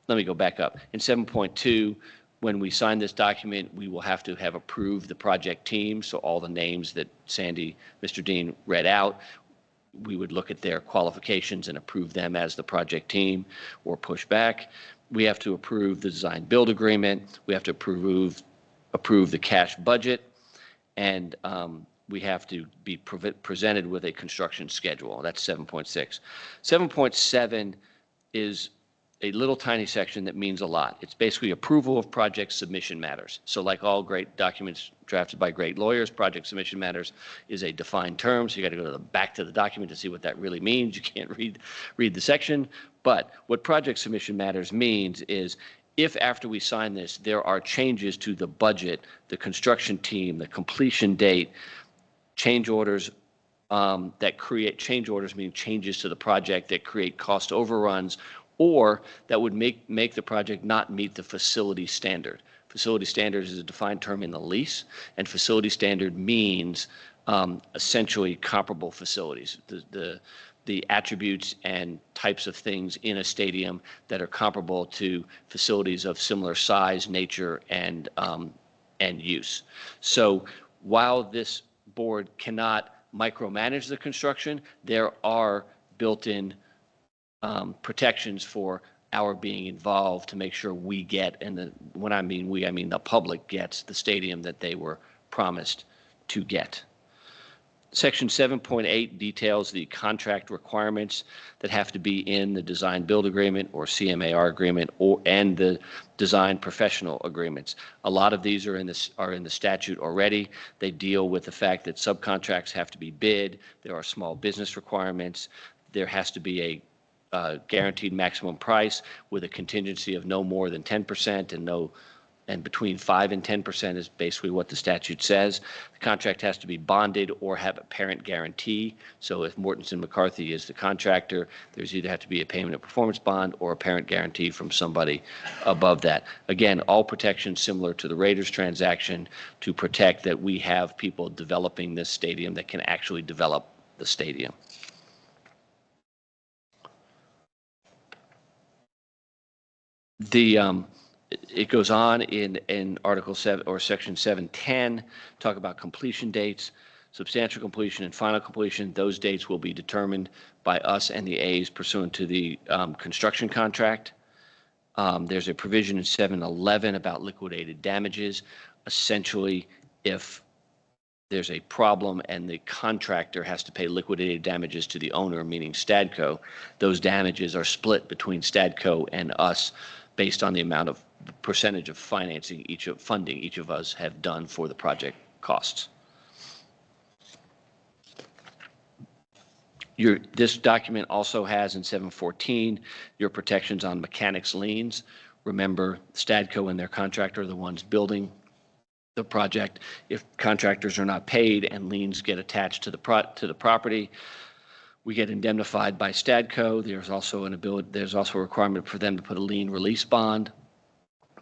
let me go back up. In 7.2, when we sign this document, we will have to have approved the project team. So all the names that Sandy, Mr. Dean read out, we would look at their qualifications and approve them as the project team or push back. We have to approve the design build agreement. We have to approve the cash budget. And we have to be presented with a construction schedule. That's 7.6. 7.7 is a little tiny section that means a lot. It's basically approval of project submission matters. So like all great documents drafted by great lawyers, project submission matters is a defined term. So you got to go to the back to the document to see what that really means. You can't read the section. But what project submission matters means is if after we sign this, there are changes to the budget, the construction team, the completion date, change orders that create change orders mean changes to the project that create cost overruns, or that would make the project not meet the facility standard. Facility standards is a defined term in the lease, and facility standard means essentially comparable facilities, the attributes and types of things in a stadium that are comparable to facilities of similar size, nature, and use. So while this board cannot micromanage the construction, there are built-in protections for our being involved to make sure we get, and when I mean we, I mean the public gets the stadium that they were promised to get. Section 7.8 details the contract requirements that have to be in the design build agreement or CMAR agreement and the design professional agreements. A lot of these are in the statute already. They deal with the fact that subcontracts have to be bid. There are small business requirements. There has to be a guaranteed maximum price with a contingency of no more than 10% and between 5 and 10% is basically what the statute says. The contract has to be bonded or have a parent guarantee. So if Mortenson McCarthy is the contractor, there's either have to be a payment of performance bond or a parent guarantee from somebody above that. Again, all protections similar to the Raiders transaction to protect that we have people developing this stadium that can actually develop the stadium. It goes on in Article 7 or Section 710, talk about completion dates, substantial completion and final completion. Those dates will be determined by us and the A's pursuant to the construction contract. There's a provision in 711 about liquidated damages. Essentially, if there's a problem and the contractor has to pay liquidated damages to the owner, meaning Stadco, those damages are split between Stadco and us based on the amount of percentage of financing funding each of us have done for the project costs. This document also has in 714 your protections on mechanics liens. Remember, Stadco and their contractor are the ones building the project. If contractors are not paid and liens get attached to the property, we get indemnified by Stadco. There's also a requirement for them to put a lien release bond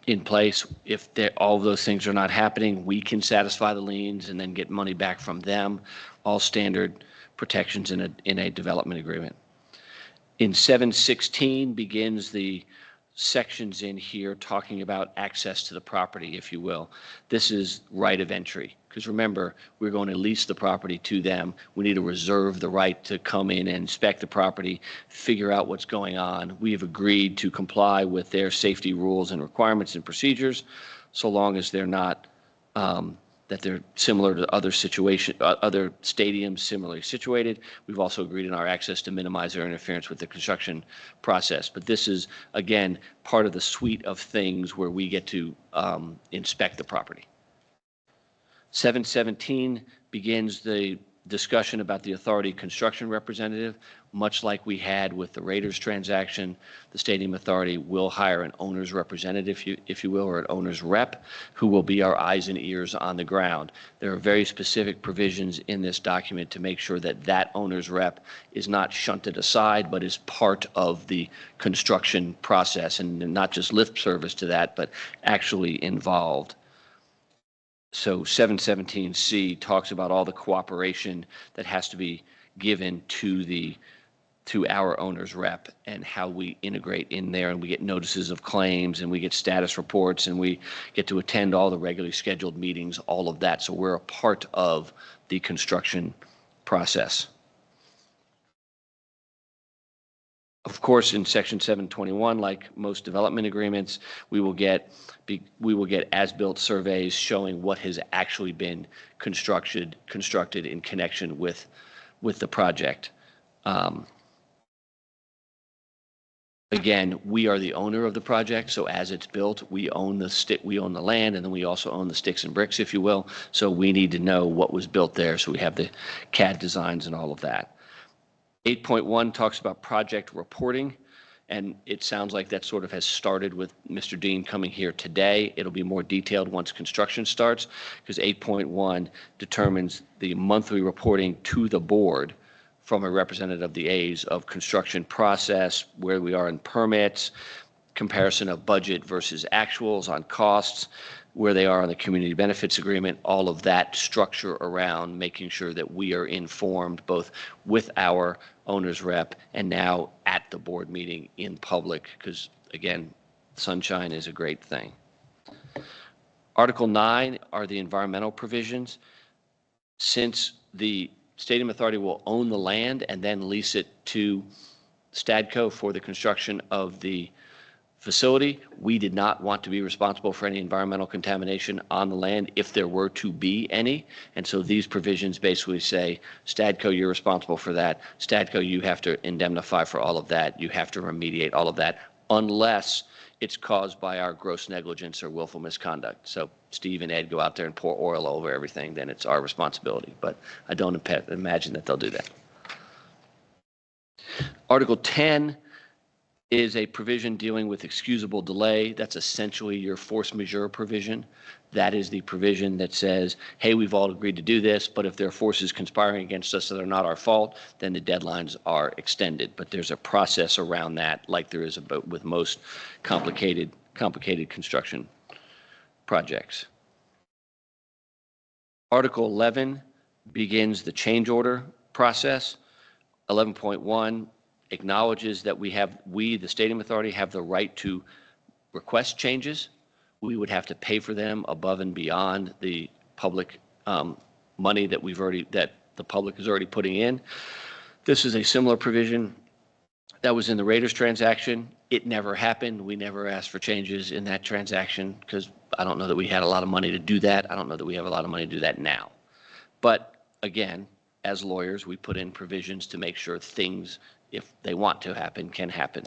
in place. If all of those things are not happening, we can satisfy the liens and then get money back from them. All standard protections in a development agreement. In 716 begins the sections in here talking about access to the property, if you will. This is right of entry, because remember, we're going to lease the property to them. We need to reserve the right to come in and inspect the property, figure out what's going on. We have agreed to comply with their safety rules and requirements and procedures, so long as they're not that they're similar to other stadiums similarly situated. We've also agreed in our access to minimize their interference with the construction process. But this is, again, part of the suite of things where we get to inspect the property. 717 begins the discussion about the authority construction representative. Much like we had with the Raiders transaction, the stadium authority will hire an owner's representative, if you will, or an owner's rep, who will be our eyes and ears on the ground. There are very specific provisions in this document to make sure that that owner's rep is not shunted aside, but is part of the construction process, and not just lip service to that, but actually involved. So 717C talks about all the cooperation that has to be given to our owner's rep and how we integrate in there, and we get notices of claims and we get status reports and we get to attend all the regularly scheduled meetings, all of that. So we're a part of the construction process. Of course, in Section 721, like most development agreements, we will get as-built surveys showing what has actually been constructed in connection with the project. Again, we are the owner of the project, so as it's built, we own the land, and then we also own the sticks and bricks, if you will. So we need to know what was built there, so we have the CAD designs and all of that. 8.1 talks about project reporting, and it sounds like that sort of has started with Mr. Dean coming here today. It'll be more detailed once construction starts, because 8.1 determines the monthly reporting to the board from a representative of the A's of construction process, where we are in permits, comparison of budget versus actuals on costs, where they are on the community benefits agreement, all of that structure around making sure that we are informed both with our owner's rep and now at the board meeting in public, because again, sunshine is a great thing. Article 9 are the environmental provisions. Since the Stadium Authority will own the land and then lease it to Stadco for the construction of the facility. We did not want to be responsible for any environmental contamination on the land if there were to be any. And so these provisions basically say, Stadco, you're responsible for that. Stadco, you have to indemnify for all of that. You have to remediate all of that unless it's caused by our gross negligence or willful misconduct. So Steve and Ed go out there and pour oil over everything, then it's our responsibility. But I don't imagine that they'll do that. Article 10 is a provision dealing with excusable delay. That's essentially your force majeure provision. That is the provision that says, hey, we've all agreed to do this, but if there are forces conspiring against us that are not our fault, then the deadlines are extended. But there's a process around that, like there is with most complicated construction projects. Article 11 begins the change order process. 11.1 acknowledges that we, the Stadium Authority, have the right to request changes. We would have to pay for them above and beyond the public money that the public is already putting in. This is a similar provision that was in the Raiders transaction. It never happened. We never asked for changes in that transaction because I don't know that we had a lot of money to do that. I don't know that we have a lot of money to do that now. But again, as lawyers, we put in provisions to make sure things, if they want to happen, can happen.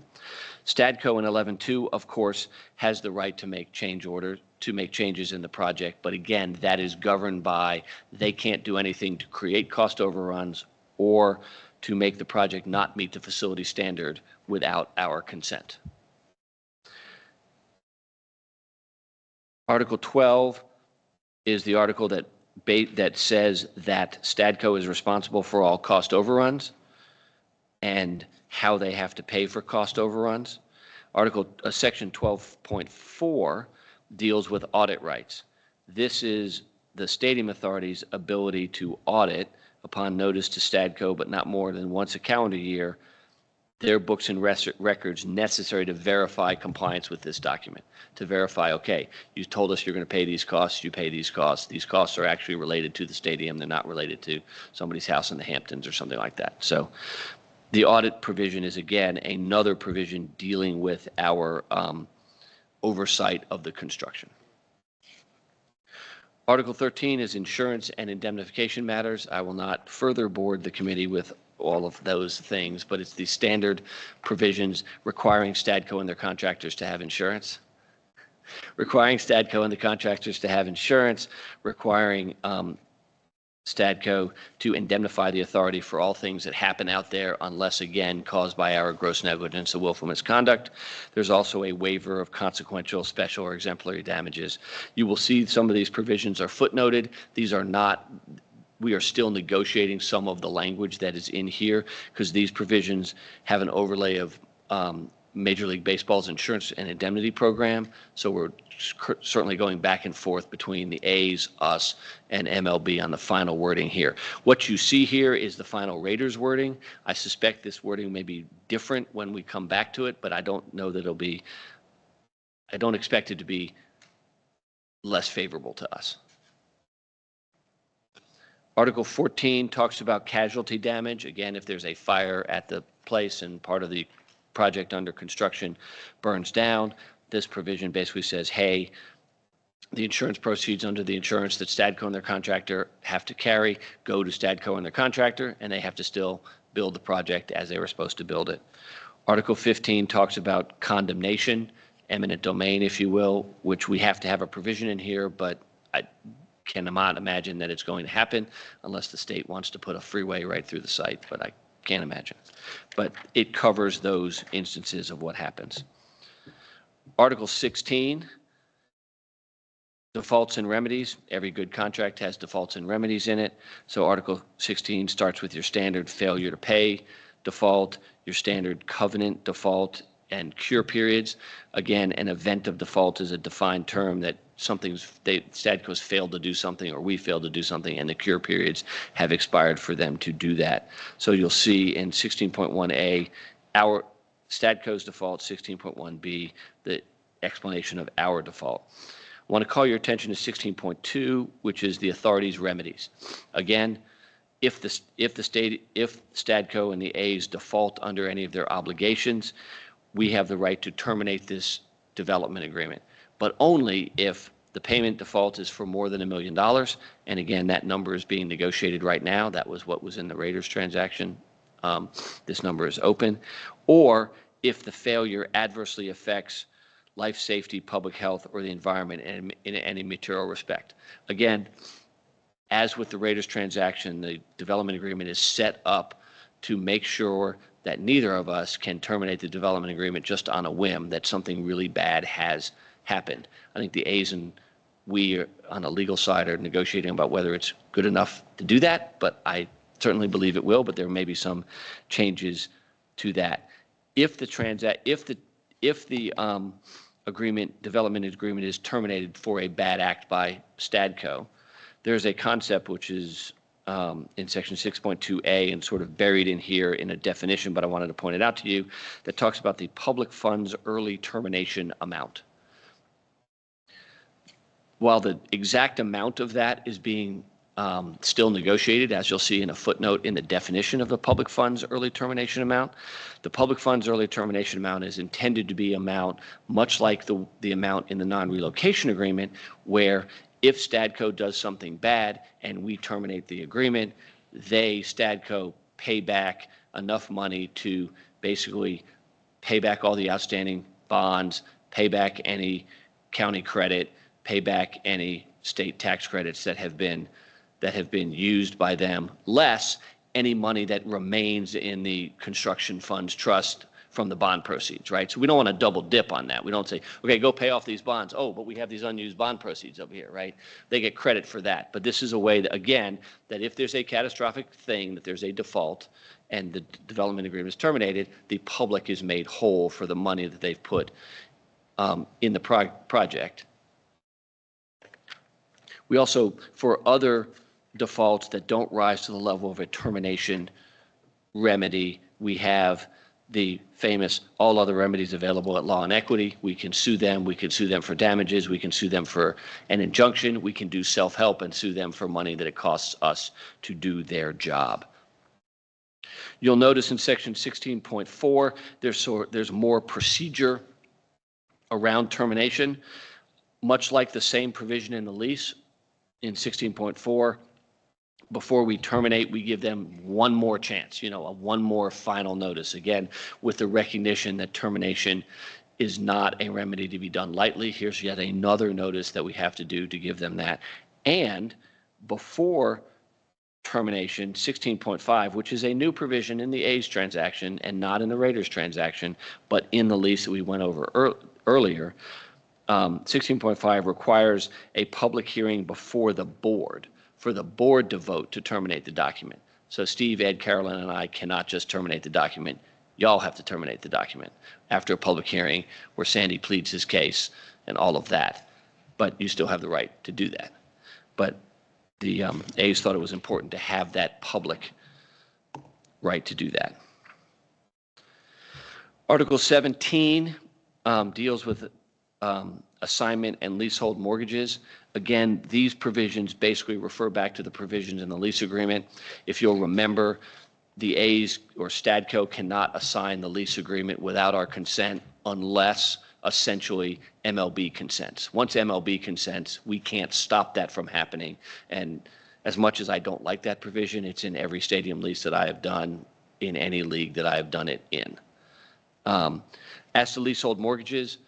Stadco in 11.2, of course, has the right to make changes in the project. But again, that is governed by they can't do anything to create cost overruns or to make the project not meet the facility standard without our consent. Article 12 is the article that says that Stadco is responsible for all cost overruns and how they have to pay for cost overruns. Section 12.4 deals with audit rights. This is the Stadium Authority's ability to audit upon notice to Stadco, but not more than once a calendar year, their books and records necessary to verify compliance with this document, to verify, okay, you told us you're going to pay these costs, you pay these costs. These costs are actually related to the stadium. They're not related to somebody's house in the Hamptons or something like that. So the audit provision is, again, another provision dealing with our oversight of the construction. Article 13 is insurance and indemnification matters. I will not further board the committee with all of those things, but it's the standard provisions requiring Stadco and their contractors to have insurance, requiring Stadco and the contractors to have insurance, requiring Stadco to indemnify the authority for all things that happen out there unless, again, caused by our gross negligence or willful misconduct. There's also a waiver of consequential, special, or exemplary damages. You will see some of these provisions are footnoted. These are not. We are still negotiating some of the language that is in here because these provisions have an overlay of Major League Baseball's insurance and indemnity program. So we're certainly going back and forth between the A's, us, and MLB on the final wording here. What you see here is the final Raiders wording. I suspect this wording may be different when we come back to it, but I don't know that I don't expect it to be less favorable to us. Article 14 talks about casualty damage. Again, if there's a fire at the place and part of the project under construction burns down, this provision basically says, hey, the insurance proceeds under the insurance that Stadco and their contractor have to carry go to Stadco and their contractor, and they have to still build the project as they were supposed to build it. Article 15 talks about condemnation, eminent domain, if you will, which we have to have a provision in here, but I cannot imagine that it's going to happen unless the state wants to put a freeway right through the site, but I can't imagine. But it covers those instances of what happens. Article 16, defaults and remedies. Every good contract has defaults and remedies in it. So Article 16 starts with your standard failure to pay default, your standard covenant default, and cure periods. Again, an event of default is a defined term that Stadco's failed to do something or we failed to do something, and the cure periods have expired for them to do that. So you'll see in 16.1A, our Stadco's default, 16.1B, the explanation of our default. I want to call your attention to 16.2, which is the authority's remedies. Again, if Stadco and the A's default under any of their obligations, we have the right to terminate this development agreement, but only if the payment default is for more than $1 million. And again, that number is being negotiated right now. That was what was in the Raiders transaction. This number is open. Or if the failure adversely affects life safety, public health, or the environment in any material respect. Again, as with the Raiders transaction, the development agreement is set up to make sure that neither of us can terminate the development agreement just on a whim that something really bad has happened. I think the A's and we on the legal side are negotiating about whether it's good enough to do that, but I certainly believe it will, but there may be some changes to that. If the development agreement is terminated for a bad act by Stadco, there's a concept which is in section 6.2A and sort of buried in here in a definition, but I wanted to point it out to you, that talks about the public funds early termination amount. While the exact amount of that is being still negotiated, as you'll see in a footnote in the definition of the public funds early termination amount, the public funds early termination amount is intended to be amount much like the amount in the non-relocation agreement, where if Stadco does something bad and we terminate the agreement, Stadco, pay back enough money to basically pay back all the outstanding bonds, pay back any county credit, pay back any state tax credits that have been used by them, less any money that remains in the construction funds trust from the bond proceeds, right? So we don't want to double dip on that. We don't say, okay, go pay off these bonds. Oh, but we have these unused bond proceeds over here, right? They get credit for that. But this is a way that, again, that if there's a catastrophic thing, that there's a default and the development agreement is terminated, the public is made whole for the money that they've put in the project. We also, for other defaults that don't rise to the level of a termination remedy, we have the famous all other remedies available at Law and Equity. We can sue them. We can sue them for damages. We can sue them for an injunction. We can do self-help and sue them for money that it costs us to do their job. You'll notice in section 16.4, there's more procedure around termination, much like the same provision in the lease in 16.4. Before we terminate, we give them one more chance, one more final notice, again, with the recognition that termination is not a remedy to be done lightly. Here's yet another notice that we have to do to give them that. And before termination, 16.5, which is a new provision in the A's transaction and not in the Raiders transaction, but in the lease that we went over earlier, 16.5 requires a public hearing before the board, for the board to vote to terminate the document. So Steve, Ed, Carolyn, and I cannot just terminate the document. Y'all have to terminate the document after a public hearing where Sandy pleads his case and all of that. But you still have the right to do that. But the A's thought it was important to have that public right to do that. Article 17 deals with assignment and leasehold mortgages. Again, these provisions basically refer back to the provisions in the lease agreement. If you'll remember, the A's or Stadco cannot assign the lease agreement without our consent unless essentially MLB consents. Once MLB consents, we can't stop that from happening. And as much as I don't like that provision, it's in every stadium lease that I have done in any league that I have done it in. As to leasehold mortgages,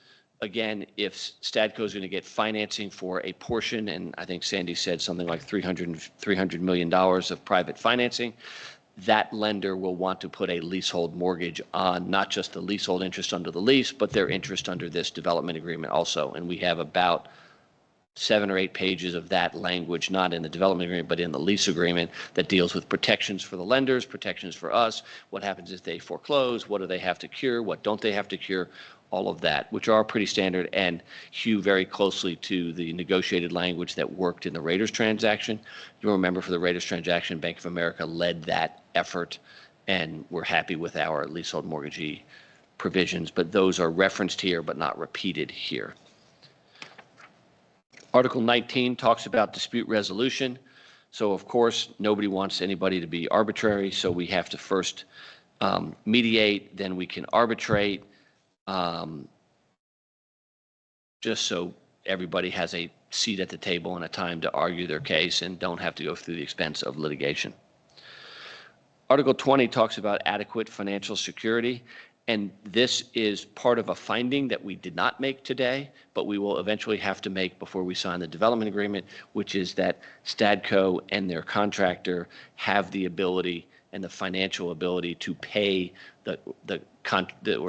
again, if Stadco is going to get financing for a portion, and I think Sandy said something like $300 million of private financing, that lender will want to put a leasehold mortgage on not just the leasehold interest under the lease, but their interest under this development agreement also. And we have about 7 or 8 pages of that language, not in the development agreement, but in the lease agreement, that deals with protections for the lenders, protections for us, what happens if they foreclose, what do they have to cure, what don't they have to cure, all of that, which are pretty standard and hew very closely to the negotiated language that worked in the Raiders transaction. You'll remember for the Raiders transaction, Bank of America led that effort, and we're happy with our leasehold mortgagee provisions, but those are referenced here but not repeated here. Article 19 talks about dispute resolution. So of course, nobody wants anybody to be arbitrary, so we have to first mediate, then we can arbitrate, just so everybody has a seat at the table and a time to argue their case and don't have to go through the expense of litigation. Article 20 talks about adequate financial security, and this is part of a finding that we did not make today, but we will eventually have to make before we sign the development agreement, which is that Stadco and their contractor have the ability and the financial ability to pay or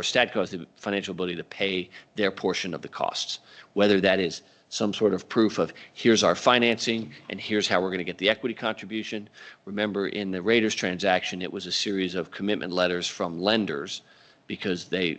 Stadco has the financial ability to pay their portion of the costs, whether that is some sort of proof of here's our financing and here's how we're going to get the equity contribution. Remember, in the Raiders transaction, it was a series of commitment letters from lenders because the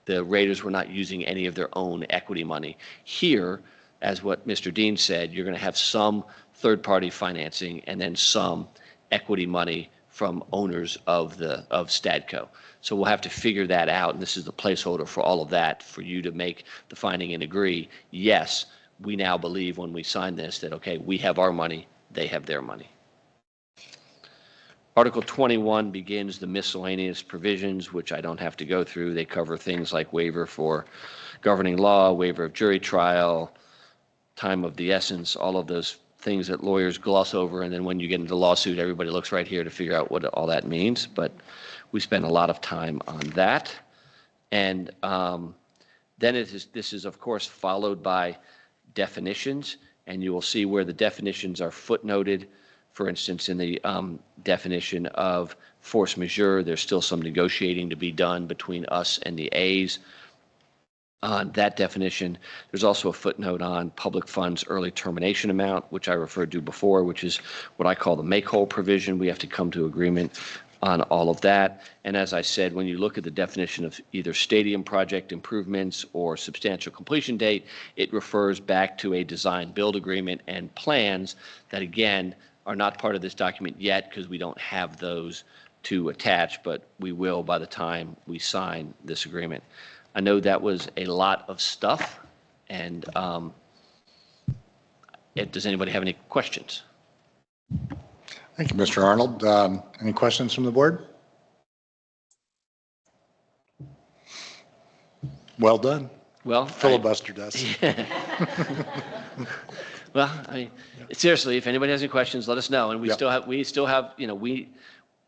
Raiders were not using any of their own equity money. Here, as what Mr. Dean said, you're going to have some third-party financing and then some equity money from owners of Stadco. So we'll have to figure that out, and this is the placeholder for all of that, for you to make the finding and agree, yes, we now believe when we sign this that, okay, we have our money, they have their money. Article 21 begins the miscellaneous provisions, which I don't have to go through. They cover things like waiver for governing law, waiver of jury trial, time of the essence, all of those things that lawyers gloss over, and then when you get into the lawsuit, everybody looks right here to figure out what all that means, but we spend a lot of time on that. And then this is, of course, followed by definitions, and you will see where the definitions are footnoted. For instance, in the definition of force majeure, there's still some negotiating to be done between us and the A's on that definition. There's also a footnote on public funds early termination amount, which I referred to before, which is what I call the make-whole provision. We have to come to agreement on all of that. And as I said, when you look at the definition of either stadium project improvements or substantial completion date, it refers back to a design build agreement and plans that, again, are not part of this document yet because we don't have those to attach, but we will by the time we sign this agreement. I know that was a lot of stuff, and does anybody have any questions? Thank you, Mr. Arnold. Any questions from the board? Well done. Well, filibuster does. Well, I mean, seriously, if anybody has any questions, let us know. And we still have,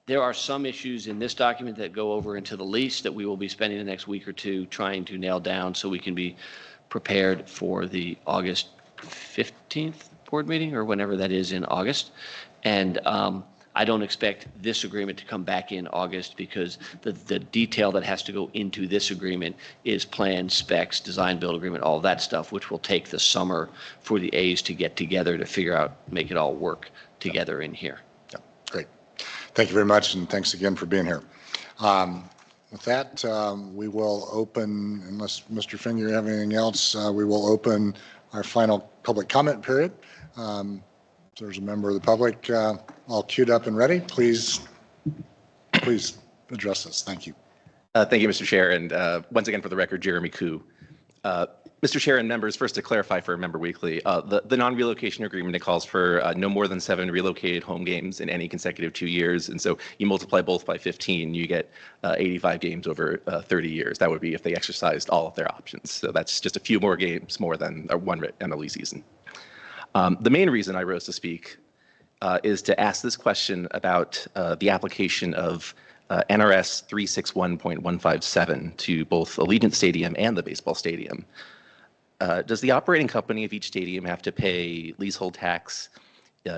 there are some issues in this document that go over into the lease that we will be spending the next week or two trying to nail down so we can be prepared for the August 15th board meeting or whenever that is in August. And I don't expect this agreement to come back in August because the detail that has to go into this agreement is plans, specs, design build agreement, all that stuff, which will take the summer for the A's to get together to figure out, make it all work together in here. Yeah, great. Thank you very much, and thanks again for being here. With that, we will open, unless Mr. Finger, you have anything else, we will open our final public comment period. If there's a member of the public all queued up and ready, please address us. Thank you. Thank you, Mr. Chair. And once again, for the record, Jeremy Koo. Mr. Chair and members, first to clarify for Member Weekly, the non-relocation agreement, it calls for no more than 7 relocated home games in any consecutive 2 years. And so you multiply both by 15, you get 85 games over 30 years. That would be if they exercised all of their options. So that's just a few more games more than one MLE season. The main reason I rose to speak is to ask this question about the application of NRS 361.157 to both Allegiant Stadium and the baseball stadium. Does the operating company of each stadium have to pay leasehold tax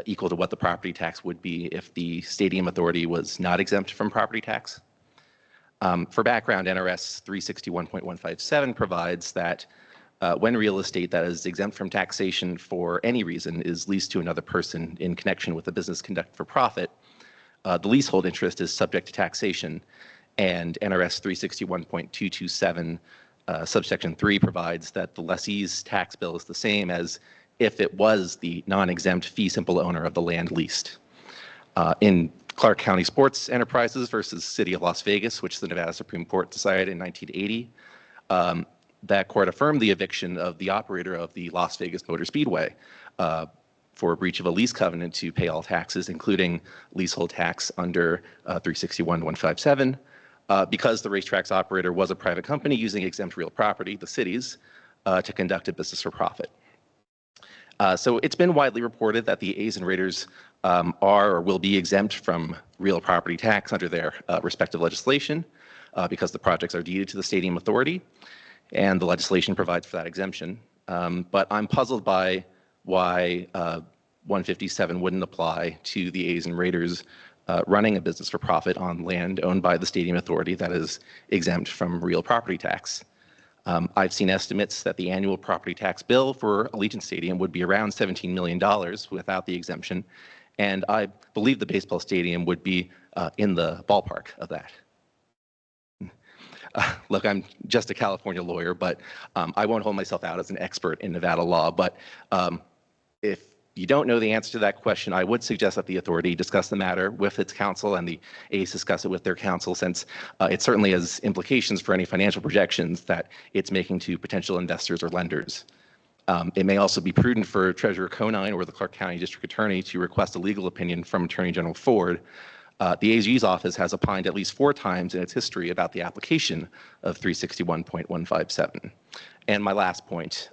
equal to what the property tax would be if the stadium authority was not exempt from property tax? For background, NRS 361.157 provides that when real estate that is exempt from taxation for any reason is leased to another person in connection with a business conducted for profit, the leasehold interest is subject to taxation, and NRS 361.227 subsection 3 provides that the lessee's tax bill is the same as if it was the non-exempt fee simple owner of the land leased. In Clark County Sports Enterprises versus City of Las Vegas, which the Nevada Supreme Court decided in 1980, that court affirmed the eviction of the operator of the Las Vegas Motor Speedway for a breach of a lease covenant to pay all taxes, including leasehold tax under 361-157. Because the racetrack's operator was a private company using exempt real property, the city's, to conduct a business for profit. So it's been widely reported that the A's and Raiders are or will be exempt from real property tax under their respective legislation because the projects are deeded to the Stadium Authority, and the legislation provides for that exemption. But I'm puzzled by why 157 wouldn't apply to the A's and Raiders running a business for profit on land owned by the Stadium Authority that is exempt from real property tax. I've seen estimates that the annual property tax bill for Allegiant Stadium would be around $17 million without the exemption, and I believe the baseball stadium would be in the ballpark of that. Look, I'm just a California lawyer, but I won't hold myself out as an expert in Nevada law. But if you don't know the answer to that question, I would suggest that the authority discuss the matter with its counsel and the A's discuss it with their counsel, since it certainly has implications for any financial projections that it's making to potential investors or lenders. It may also be prudent for Treasurer Conine or the Clark County District Attorney to request a legal opinion from Attorney General Ford. The AG's office has opined at least 4 times in its history about the application of 361.157. And my last point,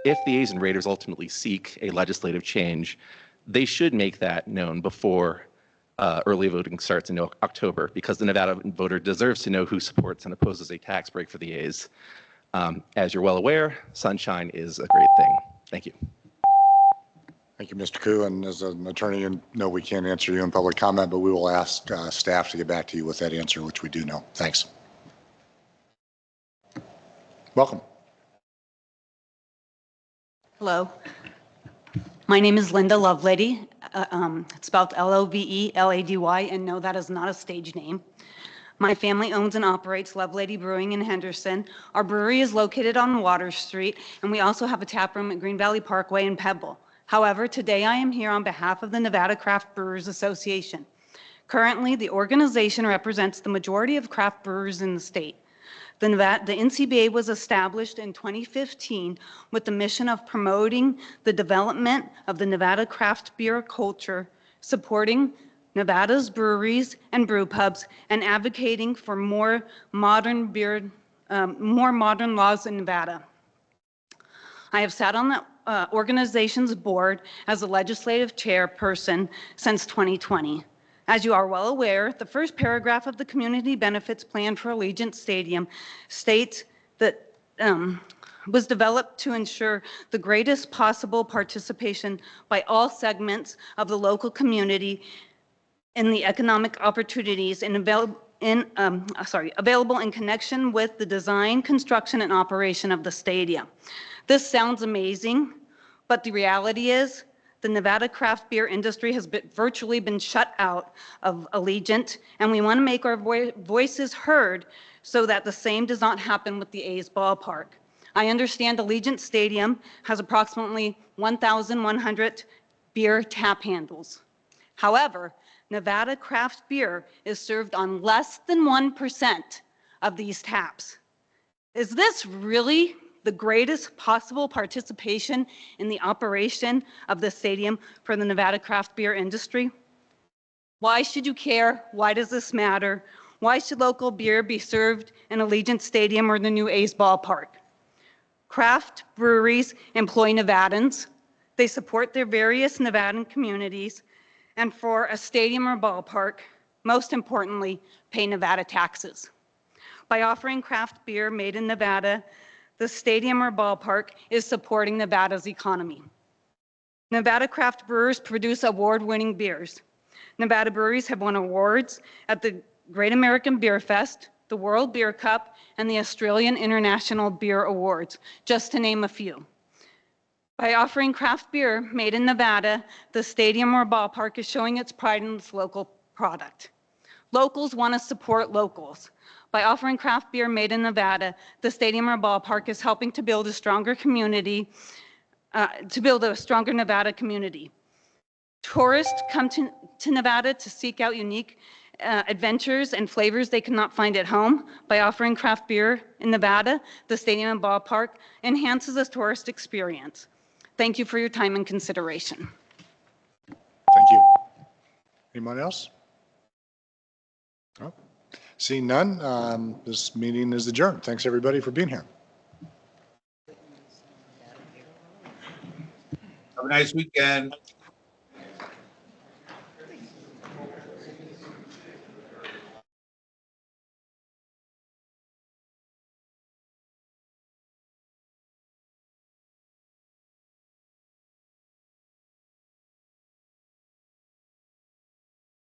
if the A's and Raiders ultimately seek a legislative change, they should make that known before early voting starts in October, because the Nevada voter deserves to know who supports and opposes a tax break for the A's. As you're well aware, sunshine is a great thing. Thank you. Thank you, Mr. Koo. And as an attorney, you know we can't answer you in public comment, but we will ask staff to get back to you with that answer, which we do know. Thanks. Welcome. Hello. My name is Linda Lovelady. It's spelled Lovelady, and no, that is not a stage name. My family owns and operates Lovelady Brewing in Henderson. Our brewery is located on Water Street, and we also have a tap room at Green Valley Parkway in Pebble. However, today I am here on behalf of the Nevada Craft Brewers Association. Currently, the organization represents the majority of craft brewers in the state. The NCBA was established in 2015 with the mission of promoting the development of the Nevada craft beer culture, supporting Nevada's breweries and brew pubs, and advocating for more modern laws in Nevada. I have sat on the organization's board as a legislative chairperson since 2020. As you are well aware, the first paragraph of the Community Benefits Plan for Allegiant Stadium states that was developed to ensure the greatest possible participation by all segments of the local community in the economic opportunities available in connection with the design, construction, and operation of the stadium. This sounds amazing, but the reality is the Nevada craft beer industry has virtually been shut out of Allegiant, and we want to make our voices heard so that the same does not happen with the A's ballpark. I understand Allegiant Stadium has approximately 1,100 beer tap handles. However, Nevada craft beer is served on less than 1% of these taps. Is this really the greatest possible participation in the operation of the stadium for the Nevada craft beer industry? Why should you care? Why does this matter? Why should local beer be served in Allegiant Stadium or the new A's ballpark? Craft breweries employ Nevadans. They support their various Nevadan communities, and for a stadium or ballpark, most importantly, pay Nevada taxes. By offering craft beer made in Nevada, the stadium or ballpark is supporting Nevada's economy. Nevada craft brewers produce award-winning beers. Nevada breweries have won awards at the Great American Beer Fest, the World Beer Cup, and the Australian International Beer Awards, just to name a few. By offering craft beer made in Nevada, the stadium or ballpark is showing its pride in its local product. Locals want to support locals. By offering craft beer made in Nevada, the stadium or ballpark is helping to build a stronger community, Nevada community. Tourists come to Nevada to seek out unique adventures and flavors they cannot find at home. By offering craft beer in Nevada, the stadium and ballpark enhances the tourist experience. Thank you for your time and consideration. Anyone else? No? Seeing none, this meeting is adjourned. Thanks, everybody, for being here. Have a nice weekend.